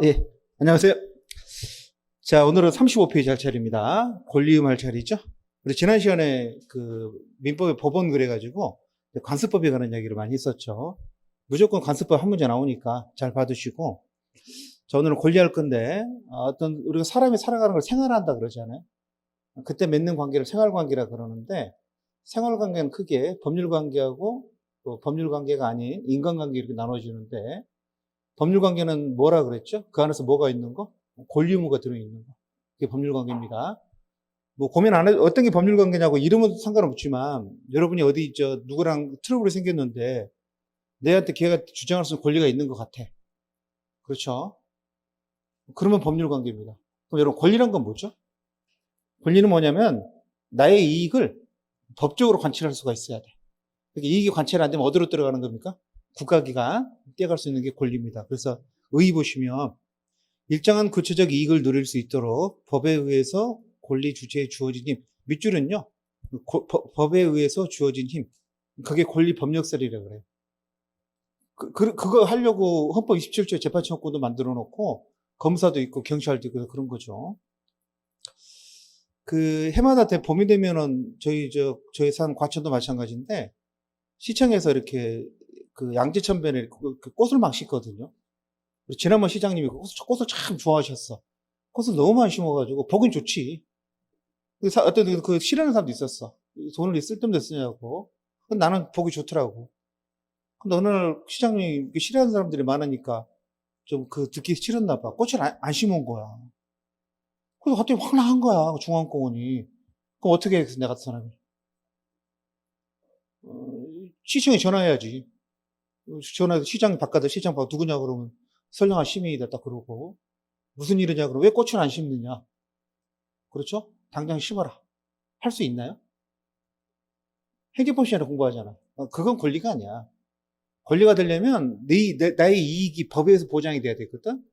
예. 안녕하세요. 자, 오늘은 35페이지 할 차례입니다. 권리음 할 차례죠. 우리 지난 시간에 그 민법의 법원 그래가지고 관습법에 관한 이야기를 많이 했었죠. 무조건 관습법 한 문제 나오니까 잘 받으시고. 자, 오늘은 권리할 건데, 어떤, 우리가 사람이 살아가는 걸 생활한다 그러잖아요. 그때 맺는 관계를 생활관계라 그러는데, 생활관계는 크게 법률관계하고 또 법률관계가 아닌 인간관계 이렇게 나눠지는데, 법률관계는 뭐라 그랬죠? 그 안에서 뭐가 있는 거? 권리 의무가 들어있는 거. 그게 법률관계입니다. 뭐 고민 안 해도 어떤 게 법률관계냐고 이름은 상관없지만 여러분이 어디 누구랑 트러블이 생겼는데 내한테 걔가 주장할 수 있는 권리가 있는 것 같아. 그렇죠? 그러면 법률관계입니다. 그럼 여러분 권리란 건 뭐죠? 권리는 뭐냐면 나의 이익을 법적으로 관찰할 수가 있어야 돼. 그러니까 이익이 관찰이 안 되면 어디로 들어가는 겁니까? 국가기관 떼갈 수 있는 게 권리입니다. 그래서 의의 보시면 일정한 구체적 이익을 누릴 수 있도록 법에 의해서 권리 주체에 주어진 힘. 밑줄은요, 법에 의해서 주어진 힘. 그게 권리 법력설이라고 그래요. 그거 하려고 헌법 27조 재판청구도 만들어 놓고, 검사도 있고, 경찰도 있고, 그런 거죠. 해마다 봄이 되면은, 저희 산 과천도 마찬가지인데, 시청에서 이렇게, 양재천변에 꽃을 막 심거든요. 지난번 시장님이 꽃을 참 좋아하셨어. 꽃을 너무 많이 심어가지고, 보긴 좋지. 어떤 싫어하는 사람도 있었어. 돈을 쓸데없는 데 쓰냐고. 근데 나는 보기 좋더라고. 근데 어느 날 시장님이 싫어하는 사람들이 많으니까 좀 듣기 싫었나 봐. 꽃을 안 심은 거야. 그래서 갑자기 확 나간 거야, 중앙공원이. 그럼 어떻게 해, 내가 같은 사람이. 시청에 전화해야지. 전화해서 시장 바꿔서 시장 바꿔 누구냐 그러면 선량한 시민이다 딱 그러고. 무슨 일이냐 그러면 왜 꽃을 안 심느냐. 그렇죠? 당장 심어라. 할 수 있나요? 행정법 시간에 공부하잖아. 그건 권리가 아니야. 권리가 되려면 나의 이익이 법에서 보장이 돼야 되거든?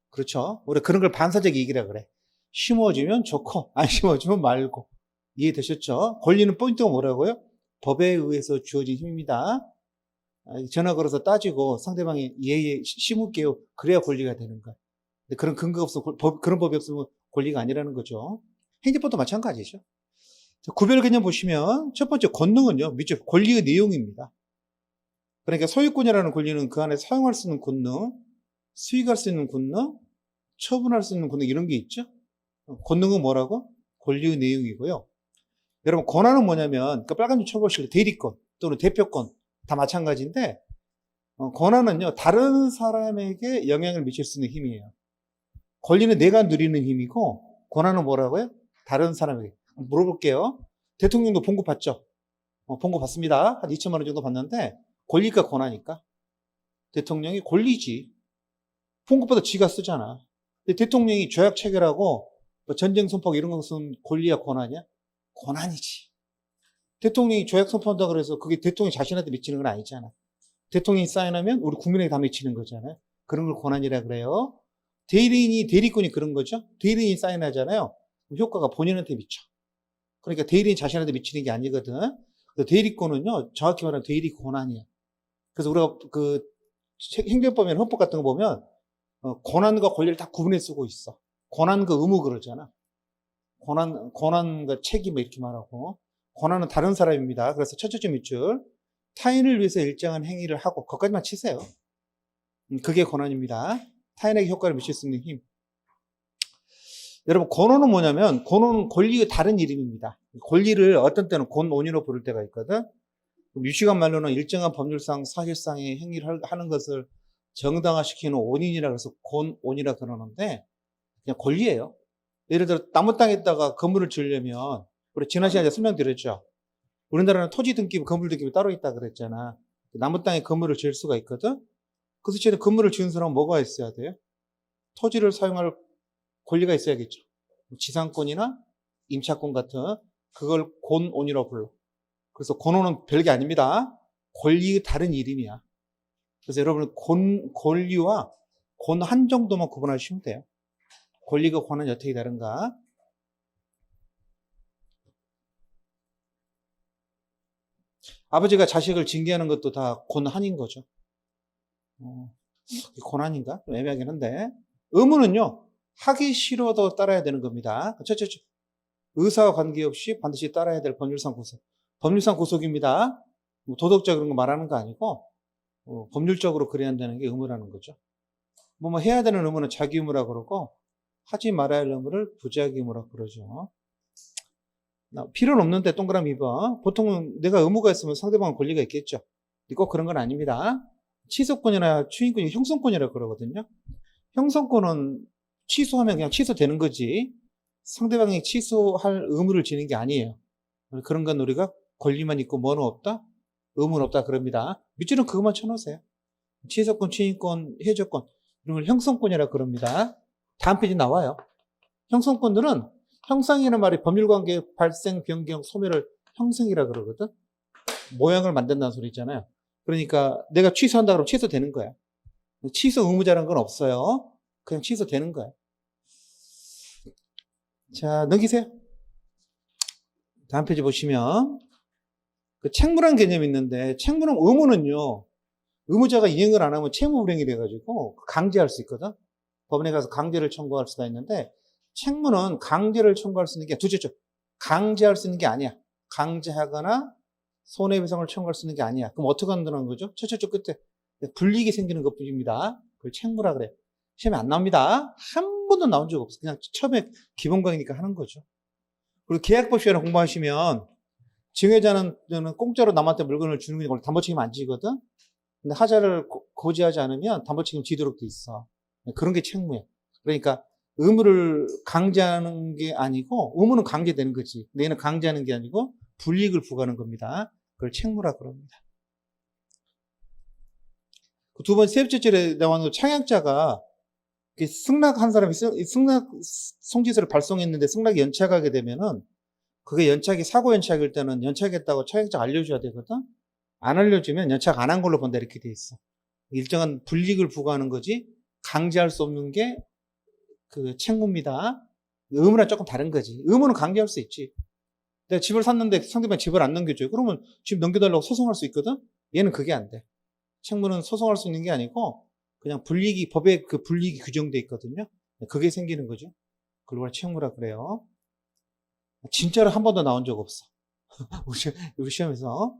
그렇죠? 우리 그런 걸 반사적 이익이라 그래. 심어주면 좋고, 안 심어주면 말고. 이해되셨죠? 권리는 포인트가 뭐라고요? 법에 의해서 주어진 힘입니다. 전화 걸어서 따지고 상대방이 예, 심을게요. 그래야 권리가 되는 거야. 근데 그런 근거가 없어, 그런 법이 없으면 권리가 아니라는 거죠. 행정법도 마찬가지죠. 구별 개념 보시면 첫 번째 권능은요, 밑줄 권리의 내용입니다. 그러니까 소유권이라는 권리는 그 안에 사용할 수 있는 권능, 수익할 수 있는 권능, 처분할 수 있는 권능 이런 게 있죠. 권능은 뭐라고? 권리의 내용이고요. 여러분 권한은 뭐냐면 빨간 줄 쳐보실래요? 대리권 또는 대표권 다 마찬가지인데 권한은요 다른 사람에게 영향을 미칠 수 있는 힘이에요. 권리는 내가 누리는 힘이고 권한은 뭐라고요? 다른 사람에게. 물어볼게요. 대통령도 봉급 받죠? 봉급 받습니다. 한 2천만 원 정도 받는데 권리가 권하니까 대통령이 권리지. 봉급보다 지가 쓰잖아. 근데 대통령이 조약 체결하고 뭐 전쟁 선포 이런 것은 권리야 권하냐? 권한이지. 대통령이 조약 선포한다 그래서 그게 대통령이 자신한테 미치는 건 아니잖아. 대통령이 사인하면 우리 국민에게 다 미치는 거잖아요. 그런 걸 권한이라 그래요. 대리권이 그런 거죠. 대리인이 사인하잖아요. 효과가 본인한테 미쳐. 그러니까 대리인이 자신한테 미치는 게 아니거든. 대리권은요, 정확히 말하면 대리 권한이야. 그래서 우리가 행정법이나 헌법 같은 거 보면 권한과 권리를 다 구분해 쓰고 있어. 권한과 의무 그러잖아. 권한과 책임 이렇게 말하고 권한은 다른 사람입니다. 그래서 첫째 밑줄 타인을 위해서 일정한 행위를 하고 그것까지만 치세요. 그게 권한입니다. 타인에게 효과를 미칠 수 있는 힘. 여러분 권한은 뭐냐면 권한은 권리의 다른 이름입니다. 권리를 어떤 때는 권온이로 부를 때가 있거든. 유시간 말로는 일정한 법률상 사실상의 행위를 하는 것을 정당화시키는 원인이라 그래서 권온이라 그러는데 그냥 권리예요. 예를 들어 나무 땅에다가 건물을 지으려면 우리 지난 시간에 설명드렸죠. 우리나라는 토지 등기부, 건물 등기부 따로 있다 그랬잖아. 나무 땅에 건물을 지을 수가 있거든. 그래서 쟤는 건물을 지은 사람은 뭐가 있어야 돼요? 토지를 사용할 권리가 있어야겠죠. 지상권이나 임차권 같은 그걸 권온이라고 불러. 그래서 권온은 별게 아닙니다. 권리의 다른 이름이야. 그래서 여러분은 권리와 권한 정도만 구분하시면 돼요. 권리가 권한이 어떻게 다른가? 아버지가 자식을 징계하는 것도 다 권한인 거죠. 고난인가? 좀 애매하긴 한데. 의무는요, 하기 싫어도 따라야 되는 겁니다. 의사와 관계없이 반드시 따라야 될 법률상 구속. 법률상 구속입니다. 뭐 도덕적 그런 거 말하는 거 아니고, 법률적으로 그래야 한다는 게 의무라는 거죠. 뭐 해야 되는 의무는 자기 의무라 그러고, 하지 말아야 할 의무를 부자기 의무라 그러죠. 필요는 없는데 동그라미 2번. 보통은 내가 의무가 있으면 상대방은 권리가 있겠죠. 꼭 그런 건 아닙니다. 취소권이나 추인권이 형성권이라고 그러거든요. 형성권은 취소하면 그냥 취소되는 거지 상대방이 취소할 의무를 지는 게 아니에요. 그런 건 우리가 권리만 있고 뭐는 없다? 의무는 없다 그럽니다. 밑줄은 그것만 쳐놓으세요. 취소권, 추인권, 해저권 이런 걸 형성권이라고 그럽니다. 다음 페이지 나와요. 형성권들은 형상이라는 말이 법률관계 발생, 변경, 소멸을 형성이라 그러거든. 모양을 만든다는 소리 있잖아요. 그러니까 내가 취소한다 그러면 취소되는 거야. 취소 의무자라는 건 없어요. 그냥 취소되는 거야. 자, 넘기세요. 다음 페이지 보시면 그 책무란 개념이 있는데 책무는 의무는요. 의무자가 이행을 안 하면 채무 불이행이 돼가지고 강제할 수 있거든. 법원에 가서 강제를 청구할 수가 있는데 책무는 강제를 청구할 수 있는 게 둘째죠. 강제할 수 있는 게 아니야. 강제하거나 손해배상을 청구할 수 있는 게 아니야. 그럼 어떻게 한다는 거죠? 첫째 끝에 불이익이 생기는 것뿐입니다. 그걸 책무라 그래. 시험에 안 나옵니다. 한 번도 나온 적 없어. 그냥 처음에 기본 강의니까 하는 거죠. 그리고 계약법 시간에 공부하시면 증여자는 공짜로 남한테 물건을 주는 걸 담보책임 안 지거든. 근데 하자를 고지하지 않으면 담보책임 지도록 돼 있어. 그런 게 책무예요. 그러니까 의무를 강제하는 게 아니고 의무는 강제되는 거지. 근데 얘는 강제하는 게 아니고 불이익을 부과하는 겁니다. 그걸 책무라 그럽니다. 두 번째, 세 번째 절에 나오는 청약자가 승낙한 사람이 승낙 송지서를 발송했는데 승낙이 연착하게 되면은 그게 연착이 사고 연착일 때는 연착했다고 청약자가 알려줘야 되거든. 안 알려주면 연착 안 한 걸로 본다 이렇게 돼 있어. 일정한 불이익을 부과하는 거지 강제할 수 없는 게 그 책무입니다. 의무랑 조금 다른 거지. 의무는 강제할 수 있지. 내가 집을 샀는데 상대방이 집을 안 넘겨줘요. 그러면 집 넘겨달라고 소송할 수 있거든. 얘는 그게 안 돼. 책무는 소송할 수 있는 게 아니고 그냥 불이익이 법에 그 불이익이 규정돼 있거든요. 그게 생기는 거죠. 그걸 책무라 그래요. 진짜로 한 번도 나온 적 없어. 우리 시험에서.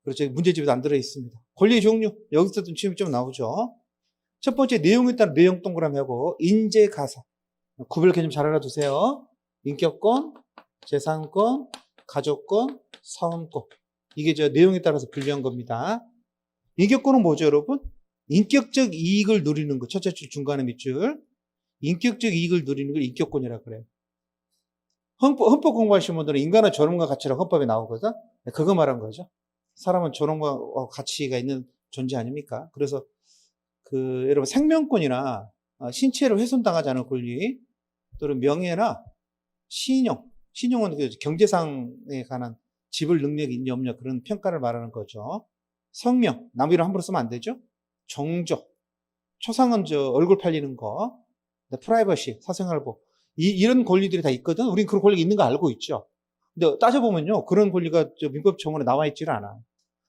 그렇죠. 문제집에도 안 들어 있습니다. 권리의 종류 여기서도 지금 좀 나오죠. 첫 번째 내용에 따른 내용 동그라미 하고 인재 가사 구별 개념 잘 알아두세요. 인격권, 재산권, 가족권, 사원권 이게 저 내용에 따라서 분류한 겁니다. 인격권은 뭐죠, 여러분? 인격적 이익을 누리는 것. 첫째 줄 중간에 밑줄. 인격적 이익을 누리는 걸 인격권이라고 그래요. 헌법 공부하시는 분들은 인간은 존엄과 가치라고 헌법에 나오거든. 그거 말한 거죠. 사람은 존엄과 가치가 있는 존재 아닙니까? 그래서 여러분 생명권이나 신체를 훼손당하지 않은 권리 또는 명예나 신용은 그 경제상에 관한 지불 능력이 있냐 없냐 그런 평가를 말하는 거죠. 성명, 남 이름 함부로 쓰면 안 되죠. 정조, 초상은 얼굴 팔리는 거, 프라이버시, 사생활보 이런 권리들이 다 있거든. 우린 그런 권리가 있는 거 알고 있죠. 근데 따져보면요, 그런 권리가 민법 정원에 나와 있지를 않아.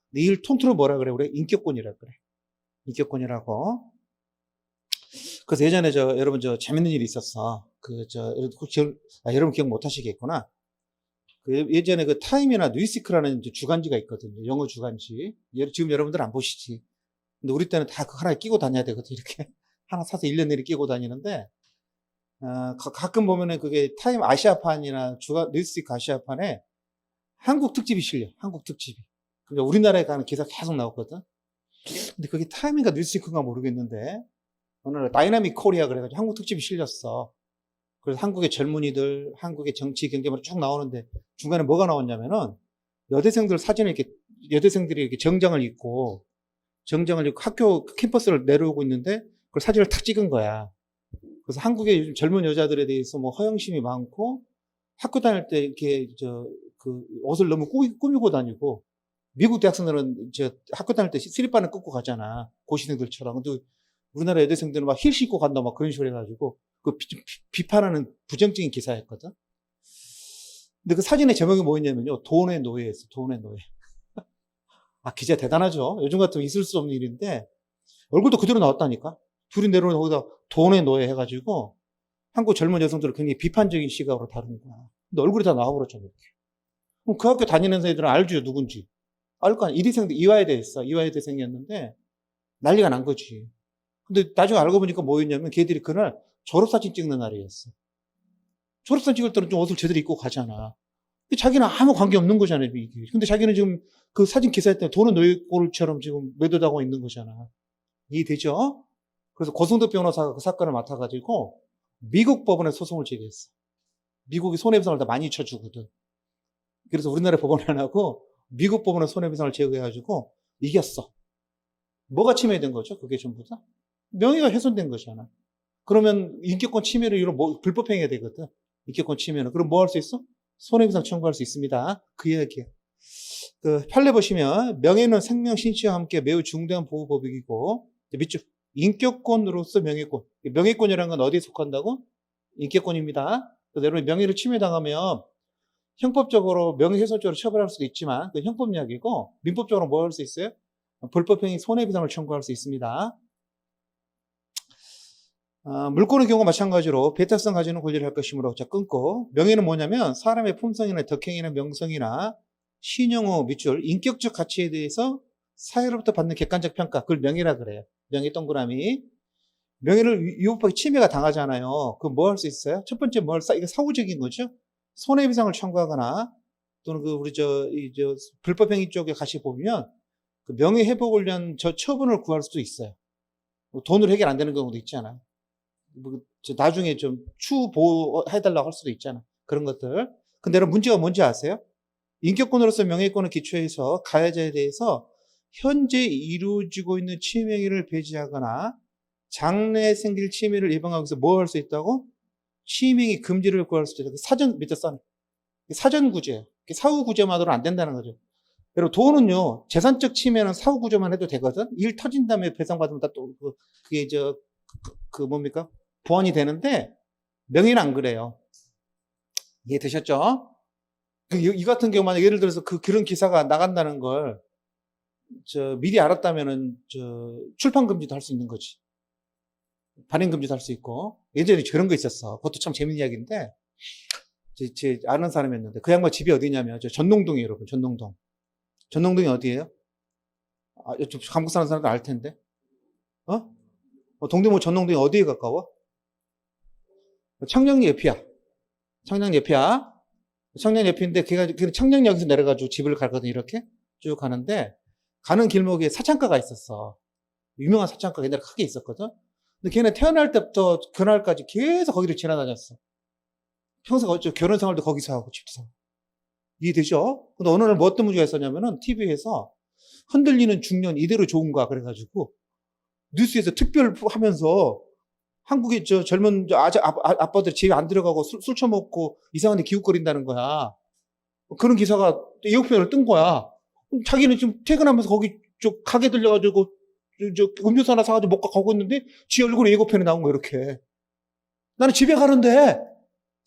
근데 이걸 통틀어 뭐라 그래? 우리 인격권이라 그래. 인격권이라고. 그래서 예전에 여러분 재밌는 일이 있었어. 여러분 기억 못 하시겠구나. 예전에 그 타임이나 뉴시크라는 주간지가 있거든요. 영어 주간지. 지금 여러분들 안 보시지. 근데 우리 때는 다 그거 하나 끼고 다녀야 되거든. 이렇게. 하나 사서 1년 내리 끼고 다니는데, 가끔 보면은 그게 타임 아시아판이나 뉴시크 아시아판에 한국 특집이 실려. 한국 특집이. 그러니까 우리나라에 가는 기사 계속 나오거든. 근데 그게 타임인가 뉴시크인가 모르겠는데, 오늘 다이나믹 코리아 그래가지고 한국 특집이 실렸어. 그래서 한국의 젊은이들, 한국의 정치, 경제만 쭉 나오는데 중간에 뭐가 나왔냐면은 여대생들 사진을 여대생들이 이렇게 정장을 입고 학교 캠퍼스를 내려오고 있는데 그걸 사진을 탁 찍은 거야. 그래서 한국의 요즘 젊은 여자들에 대해서 뭐 허영심이 많고 학교 다닐 때 이렇게 옷을 너무 꾸미고 다니고 미국 대학생들은 학교 다닐 때 슬립바는 끊고 가잖아. 고시생들처럼. 근데 우리나라 여대생들은 막 힐 신고 간다 막 그런 식으로 해가지고 비판하는 부정적인 기사였거든. 근데 그 사진의 제목이 뭐였냐면요. 돈의 노예였어. 돈의 노예. 기자 대단하죠. 요즘 같으면 있을 수 없는 일인데 얼굴도 그대로 나왔다니까. 둘이 내려오는 거기다 돈의 노예 해가지고 한국 젊은 여성들을 굉장히 비판적인 시각으로 다루는 거야. 근데 얼굴이 다 나와버렸잖아, 이렇게. 그럼 그 학교 다니는 애들은 알죠, 누군지. 알 거 아니야. 이리생도 이화여대 있어. 이화여대생이었는데 난리가 난 거지. 근데 나중에 알고 보니까 뭐였냐면 걔들이 그날 졸업사진 찍는 날이었어. 졸업사진 찍을 때는 좀 옷을 제대로 입고 가잖아. 근데 자기는 아무 관계 없는 거잖아, 이게. 근데 자기는 지금 그 사진 기사에 때문에 돈은 노예꼴처럼 지금 매도당하고 있는 거잖아. 이해되죠? 그래서 고승덕 변호사가 그 사건을 맡아가지고 미국 법원에 소송을 제기했어. 미국이 손해배상을 다 많이 쳐주거든. 그래서 우리나라 법원이 안 하고 미국 법원에 손해배상을 제기해가지고 이겼어. 뭐가 침해된 거죠? 그게 전부 다? 명예가 훼손된 거잖아. 그러면 인격권 침해를 이런 불법행위가 되거든. 인격권 침해는. 그럼 뭐 할 수 있어? 손해배상 청구할 수 있습니다. 그 이야기야. 그 판례 보시면 명예는 생명, 신체와 함께 매우 중대한 보호법이고 밑줄 인격권으로서 명예권. 명예권이라는 건 어디에 속한다고? 인격권입니다. 그래서 여러분 명예를 침해당하면 형법적으로 명예훼손죄로 처벌할 수도 있지만 그 형법약이고 민법적으로 뭐 할 수 있어요? 불법행위 손해배상을 청구할 수 있습니다. 물권의 경우 마찬가지로 배타성 가지는 권리를 할 것이므로 자 끊고 명예는 뭐냐면 사람의 품성이나 덕행이나 명성이나 신용 후 밑줄 인격적 가치에 대해서 사회로부터 받는 객관적 평가 그걸 명예라 그래요. 명예 동그라미 명예를 위법하게 침해가 당하잖아요. 그럼 뭐 할 수 있어요? 첫 번째 이게 사후적인 거죠. 손해배상을 청구하거나 또는 그 우리 불법행위 쪽에 같이 보면 그 명예회복을 위한 처분을 구할 수도 있어요. 뭐 돈으로 해결 안 되는 경우도 있잖아. 뭐 나중에 좀 추보해달라고 할 수도 있잖아. 그런 것들. 근데 여러분 문제가 뭔지 아세요? 인격권으로서 명예권을 기초해서 가해자에 대해서 현재 이루어지고 있는 침해를 배제하거나 장래에 생길 침해를 예방하기 위해서 뭐 할 수 있다고? 침해의 금지를 구할 수도 있다. 사전 밑에 써놔. 사전 구제. 사후 구제만으로는 안 된다는 거죠. 여러분 돈은요 재산적 침해는 사후 구제만 해도 되거든. 일 터진 다음에 배상받으면 다 또 그게 뭡니까? 보완이 되는데 명예는 안 그래요. 이해되셨죠? 이 같은 경우 만약 예를 들어서 그런 기사가 나간다는 걸 미리 알았다면은 출판 금지도 할 수 있는 거지. 발행 금지도 할 수 있고 예전에 저런 거 있었어. 그것도 참 재밌는 이야기인데 제 아는 사람이었는데 그 양반 집이 어디냐면 전농동이에요, 여러분. 전농동. 전농동이 어디예요? 좀 감국 사는 사람들 알 텐데. 동대문 전농동이 어디에 가까워? 청량리역이야. 청량리역이야. 청량리역인데 걔가 청량역에서 내려가지고 집을 가거든 이렇게 쭉 가는데 가는 길목에 사창가가 있었어. 유명한 사창가가 옛날에 크게 있었거든. 근데 걔는 태어날 때부터 그날까지 계속 거기를 지나다녔어. 평생 결혼 생활도 거기서 하고 집도 하고. 이해되죠? 근데 어느 날 뭐 어떤 문제가 있었냐면은 TV에서 흔들리는 중년 이대로 좋은가 그래가지고 뉴스에서 특별하면서 한국의 젊은 아빠들 집에 안 들어가고 술 처먹고 이상한 데 기웃거린다는 거야. 그런 기사가 예고편으로 뜬 거야. 자기는 지금 퇴근하면서 거기 가게 들려가지고 음료수 하나 사가지고 먹고 가고 있는데 지 얼굴에 예고편이 나온 거야 이렇게. 나는 집에 가는데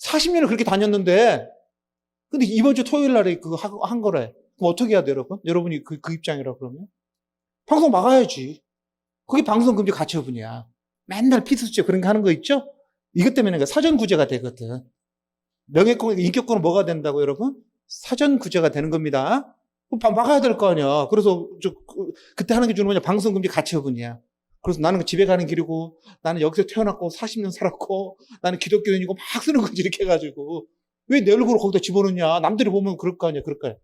40년을 그렇게 다녔는데 근데 이번 주 토요일 날에 그거 한 거래. 그럼 어떻게 해야 돼, 여러분? 여러분이 그 입장이라 그러면? 방송 막아야지. 그게 방송 금지 가처분이야. 맨날 피스치 그런 거 하는 거 있죠? 이것 때문에 사전 구제가 되거든. 명예권, 인격권은 뭐가 된다고, 여러분? 사전 구제가 되는 겁니다. 그럼 막아야 될 거 아니야. 그래서 그때 하는 게 주는 뭐냐? 방송 금지 가처분이야. 그래서 나는 집에 가는 길이고, 나는 여기서 태어났고, 40년 살았고, 나는 기독교인이고, 막 쓰는 거지, 이렇게 해가지고. 왜 내 얼굴을 거기다 집어넣냐? 남들이 보면 그럴 거 아니야, 그럴 거야.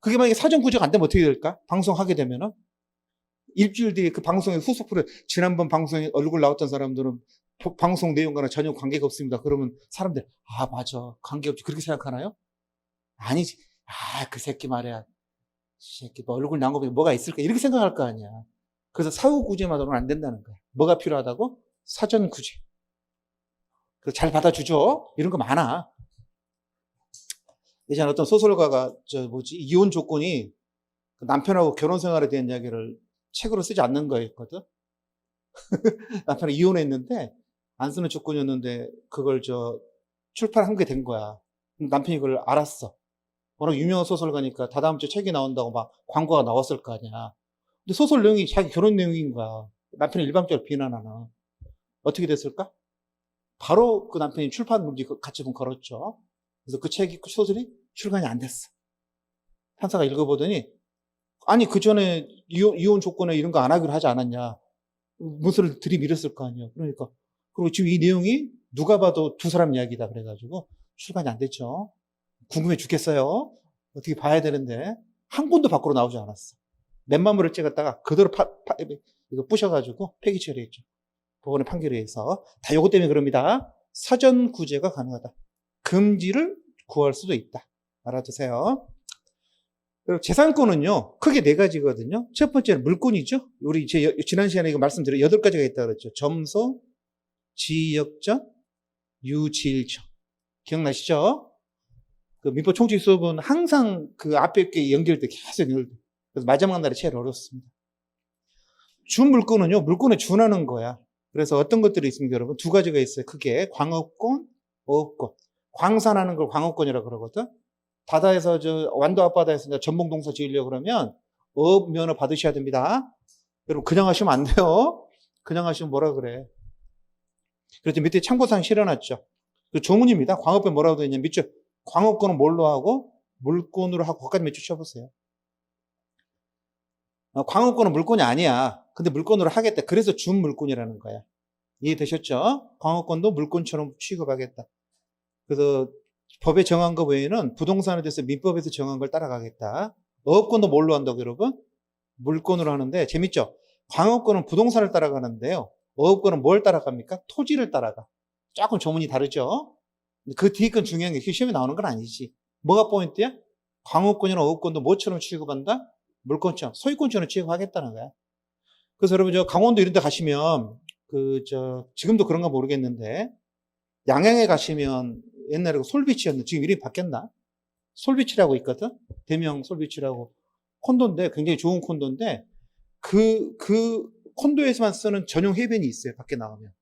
그게 만약에 사전 구제가 안 되면 어떻게 될까? 방송하게 되면은? 일주일 뒤에 그 방송의 후속 프로, 지난번 방송에 얼굴 나왔던 사람들은 방송 내용과는 전혀 관계가 없습니다. 그러면 사람들, 맞아. 관계없지. 그렇게 생각하나요? 아니지. 그 새끼 말이야. 새끼, 뭐 얼굴 나온 거 보면 뭐가 있을까? 이렇게 생각할 거 아니야. 그래서 사후 구제만으로는 안 된다는 거야. 뭐가 필요하다고? 사전 구제. 그래서 잘 받아주죠? 이런 거 많아. 예전에 어떤 소설가가, 이혼 조건이 남편하고 결혼 생활에 대한 이야기를 책으로 쓰지 않는 거였거든? 남편이 이혼했는데, 안 쓰는 조건이었는데, 그걸 출판한 게 된 거야. 남편이 그걸 알았어. 워낙 유명한 소설가니까 다다음 주에 책이 나온다고 막 광고가 나왔을 거 아니야. 근데 소설 내용이 자기 결혼 내용인 거야. 남편이 일방적으로 비난하나. 어떻게 됐을까? 바로 그 남편이 출판 금지 가처분 걸었죠. 그래서 그 책이, 그 소설이 출간이 안 됐어. 판사가 읽어보더니, 아니, 그 전에 이혼 조건에 이런 거 안 하기로 하지 않았냐. 문서를 들이밀었을 거 아니에요. 그러니까. 그리고 지금 이 내용이 누가 봐도 두 사람 이야기다. 그래가지고 출간이 안 됐죠. 궁금해 죽겠어요. 어떻게 봐야 되는데. 한 권도 밖으로 나오지 않았어. 맨마물을 찍었다가 그대로 이거 부셔가지고 폐기 처리했죠. 법원의 판결에 의해서. 다 요거 때문에 그럽니다. 사전 구제가 가능하다. 금지를 구할 수도 있다. 알아두세요. 그리고 재산권은요, 크게 네 가지거든요. 첫 번째는 물권이죠. 우리 지난 시간에 이거 말씀드려 8가지가 있다고 그랬죠. 점소, 지역전, 유지일청. 기억나시죠? 그 민법 총칙 수업은 항상 그 앞에 게 연결돼, 계속 연결돼. 그래서 마지막 날이 제일 어렵습니다. 준물권은요, 물권에 준하는 거야. 그래서 어떤 것들이 있습니까, 여러분? 두 가지가 있어요. 크게. 광업권, 어업권. 광산하는 걸 광업권이라고 그러거든. 바다에서, 완도 앞바다에서 전봉동사 지으려고 그러면 어업 면허 받으셔야 됩니다. 여러분, 그냥 하시면 안 돼요. 그냥 하시면 뭐라 그래. 그래서 밑에 참고사항 실어놨죠. 그 조문입니다. 광업권 뭐라고 되어 있냐면, 밑줄. 광업권은 뭘로 하고, 물권으로 하고, 거기까지 몇 줄 쳐보세요. 광업권은 물권이 아니야. 근데 물권으로 하겠다. 그래서 준물권이라는 거야. 이해되셨죠? 광업권도 물권처럼 취급하겠다. 그래서 법에 정한 것 외에는 부동산에 대해서 민법에서 정한 걸 따라가겠다. 어업권도 뭘로 한다고 여러분? 물권으로 하는데 재밌죠? 광업권은 부동산을 따라가는데요. 어업권은 뭘 따라갑니까? 토지를 따라가. 조금 조문이 다르죠? 그 뒤에 건 중요한 게 시험에 나오는 건 아니지. 뭐가 포인트야? 광업권이나 어업권도 뭐처럼 취급한다? 물권처럼, 소유권처럼 취급하겠다는 거야. 그래서 여러분, 강원도 이런 데 가시면, 지금도 그런가 모르겠는데, 양양에 가시면 옛날에 솔비치였는데, 지금 이름이 바뀌었나? 솔비치라고 있거든? 대명 솔비치라고. 콘도인데, 굉장히 좋은 콘도인데, 그 콘도에서만 쓰는 전용 해변이 있어요, 밖에 나가면.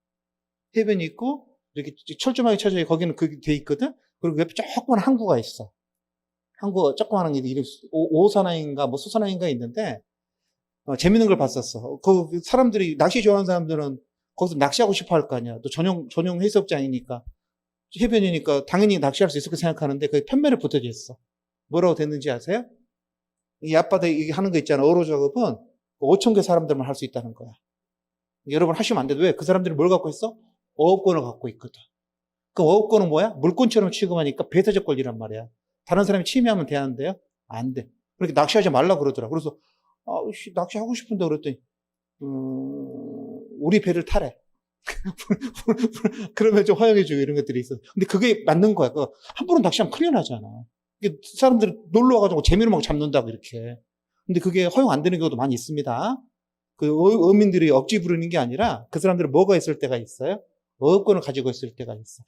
해변이 있고, 이렇게 철조망이 쳐져, 거기는 그게 돼 있거든? 그리고 옆에 조그만 항구가 있어. 항구, 조그마한 게 이름, 오사나인가, 뭐 수사나인가 있는데, 재밌는 걸 봤었어. 그 사람들이, 낚시 좋아하는 사람들은 거기서 낚시하고 싶어 할 거 아니야. 또 전용 해수욕장이니까, 해변이니까 당연히 낚시할 수 있을 거 생각하는데, 거기 편면에 붙어져 있어. 뭐라고 됐는지 아세요? 이 앞바다에 하는 거 있잖아. 어로 작업은 5,000개 사람들만 할 수 있다는 거야. 여러분 하시면 안 돼. 왜? 그 사람들이 뭘 갖고 있어? 어업권을 갖고 있거든. 그 어업권은 뭐야? 물권처럼 취급하니까 배타적 권리란 말이야. 다른 사람이 침해하면 되는데요? 안 돼. 그렇게 낚시하지 말라 그러더라. 그래서, 낚시하고 싶은데 그랬더니, 우리 배를 타래. 그러면 좀 허용해주고 이런 것들이 있어. 근데 그게 맞는 거야. 함부로 낚시하면 큰일 나잖아. 사람들이 놀러 와가지고 재미로 막 잡는다고 이렇게. 근데 그게 허용 안 되는 경우도 많이 있습니다. 그 어민들이 억지 부르는 게 아니라 그 사람들은 뭐가 있을 때가 있어요? 어업권을 가지고 있을 때가 있어.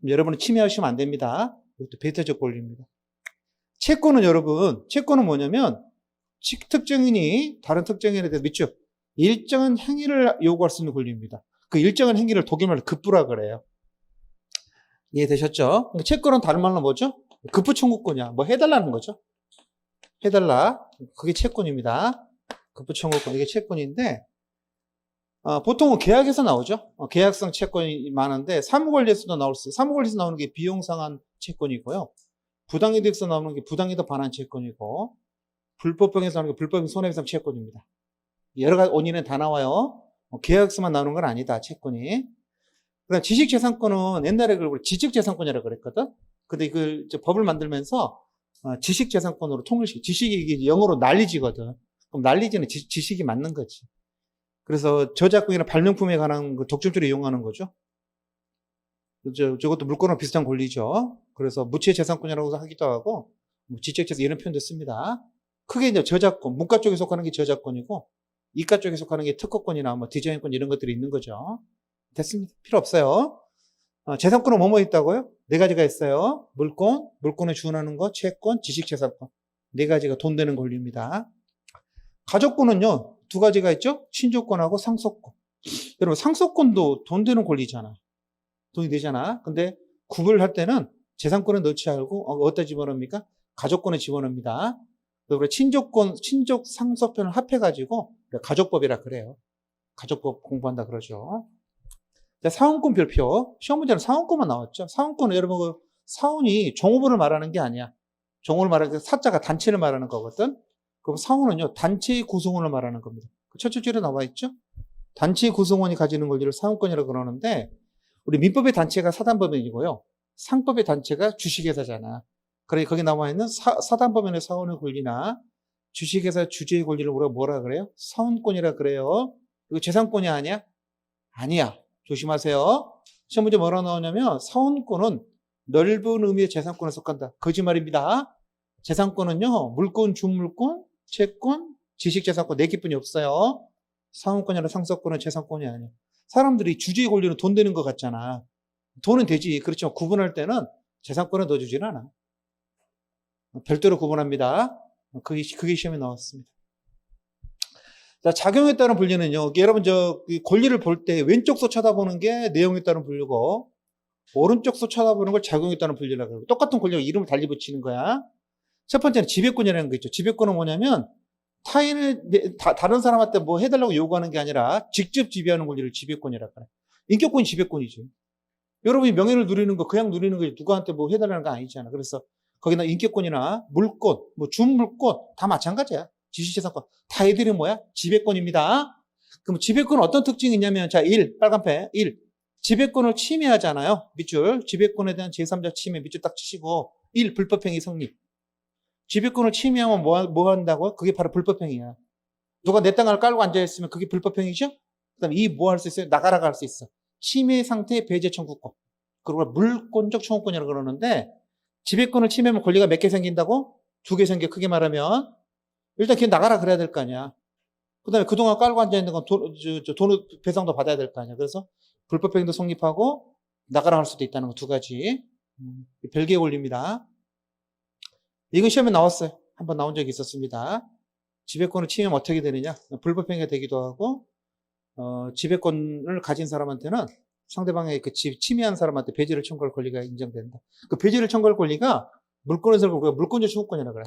여러분은 침해하시면 안 됩니다. 이것도 배타적 권리입니다. 채권은 여러분, 채권은 뭐냐면 특정인이 다른 특정인에 대해서 밑줄 일정한 행위를 요구할 수 있는 권리입니다. 그 일정한 행위를 독일말로 급부라 그래요. 이해되셨죠? 그러니까 채권은 다른 말로 뭐죠? 급부 청구권이야. 뭐 해달라는 거죠. 해달라. 그게 채권입니다. 급부 청구권, 이게 채권인데, 보통은 계약에서 나오죠. 계약성 채권이 많은데, 사무관리에서도 나올 수 있어요. 사무관리에서 나오는 게 비용상한 채권이고요. 부당이득에서 나오는 게 부당이득 반환 채권이고, 불법행위에서 나오는 게 불법행 손해배상 채권입니다. 여러 가지 원인은 다 나와요. 계약서만 나오는 건 아니다, 채권이. 그다음 지식재산권은 옛날에 그걸 지적재산권이라고 그랬거든. 근데 이걸 법을 만들면서 지식재산권으로 통일시켜. 지식이 이게 영어로 난리지거든. 그럼 난리지는 지식이 맞는 거지. 그래서 저작권이나 발명품에 관한 그 독점적으로 이용하는 거죠. 저것도 물권과 비슷한 권리죠. 그래서 무채재산권이라고 하기도 하고, 지적재산 이런 표현도 씁니다. 크게 이제 저작권, 문과 쪽에 속하는 게 저작권이고, 이과 쪽에 속하는 게 특허권이나 뭐 디자인권 이런 것들이 있는 거죠. 됐습니다. 필요 없어요. 재산권은 뭐뭐 있다고요? 네 가지가 있어요. 물권, 물권에 준하는 거, 채권, 지식재산권. 네 가지가 돈 되는 권리입니다. 가족권은요, 두 가지가 있죠? 친족권하고 상속권. 여러분, 상속권도 돈 되는 권리잖아. 돈이 되잖아. 근데 구분할 때는 재산권에 넣지 않고, 어디다 집어넣습니까? 가족권에 집어넣습니다. 그리고 친족권, 친족 상속편을 합해가지고, 가족법이라 그래요. 가족법 공부한다 그러죠. 자, 사원권 별표. 시험 문제는 사원권만 나왔죠. 사원권은 여러분, 그 사원이 종업원을 말하는 게 아니야. 종업원을 말하는 게 사자가 단체를 말하는 거거든. 그럼 사원은요, 단체의 구성원을 말하는 겁니다. 그 첫째 줄에 나와 있죠? 단체의 구성원이 가지는 권리를 사원권이라고 그러는데, 우리 민법의 단체가 사단법인이고요. 상법의 단체가 주식회사잖아. 그러니 거기 나와 있는 사단법인의 사원의 권리나 주식회사 주주의 권리를 우리가 뭐라 그래요? 사원권이라 그래요. 이거 재산권이 아니야? 아니야. 조심하세요. 시험 문제 뭐라 나오냐면 사원권은 넓은 의미의 재산권에 속한다. 거짓말입니다. 재산권은요, 물권, 준물권, 채권, 지식재산권 4개뿐이 없어요. 사원권이나 상속권은 재산권이 아니야. 사람들이 주주의 권리는 돈 되는 것 같잖아. 돈은 되지. 그렇지만 구분할 때는 재산권에 넣어주지는 않아. 별도로 구분합니다. 그게 시험에 나왔습니다. 자, 작용에 따른 분류는요, 여러분, 권리를 볼 때 왼쪽 소 쳐다보는 게 내용에 따른 분류고, 오른쪽 소 쳐다보는 걸 작용에 따른 분류라고 그러고, 똑같은 권리가 이름을 달리 붙이는 거야. 첫 번째는 지배권이라는 거 있죠. 지배권은 뭐냐면, 다른 사람한테 뭐 해달라고 요구하는 게 아니라, 직접 지배하는 권리를 지배권이라고 그래. 인격권이 지배권이지. 여러분이 명예를 누리는 거, 그냥 누리는 거, 누구한테 뭐 해달라는 거 아니잖아. 그래서, 거기나 인격권이나 물권, 뭐 준물권, 다 마찬가지야. 지식재산권. 다 애들이 뭐야? 지배권입니다. 그럼 지배권은 어떤 특징이 있냐면, 자, 1, 빨간펜, 1. 지배권을 침해하잖아요. 밑줄. 지배권에 대한 제3자 침해, 밑줄 딱 치시고, 1, 불법행위 성립. 지배권을 침해하면 뭐 한다고? 그게 바로 불법행위야. 누가 내 땅을 깔고 앉아있으면 그게 불법행위죠? 그 다음에 2, 뭐 할 수 있어요? 나가라고 할 수 있어. 침해 상태의 배제 청구권. 그리고 물권적 청구권이라고 그러는데, 지배권을 침해하면 권리가 몇 개 생긴다고? 2개 생겨. 크게 말하면. 일단 걔 나가라 그래야 될 거 아니야. 그 다음에 그동안 깔고 앉아있는 건 돈 배상도 받아야 될 거 아니야. 그래서 불법행위도 성립하고 나가라 할 수도 있다는 거 2가지. 별개의 권리입니다. 이건 시험에 나왔어요. 한번 나온 적이 있었습니다. 지배권을 침해하면 어떻게 되느냐. 불법행위가 되기도 하고, 지배권을 가진 사람한테는 상대방의 그 침해한 사람한테 배제를 청구할 권리가 인정된다. 그 배제를 청구할 권리가 물권에서 우리가 물권적 청구권이라고 그래.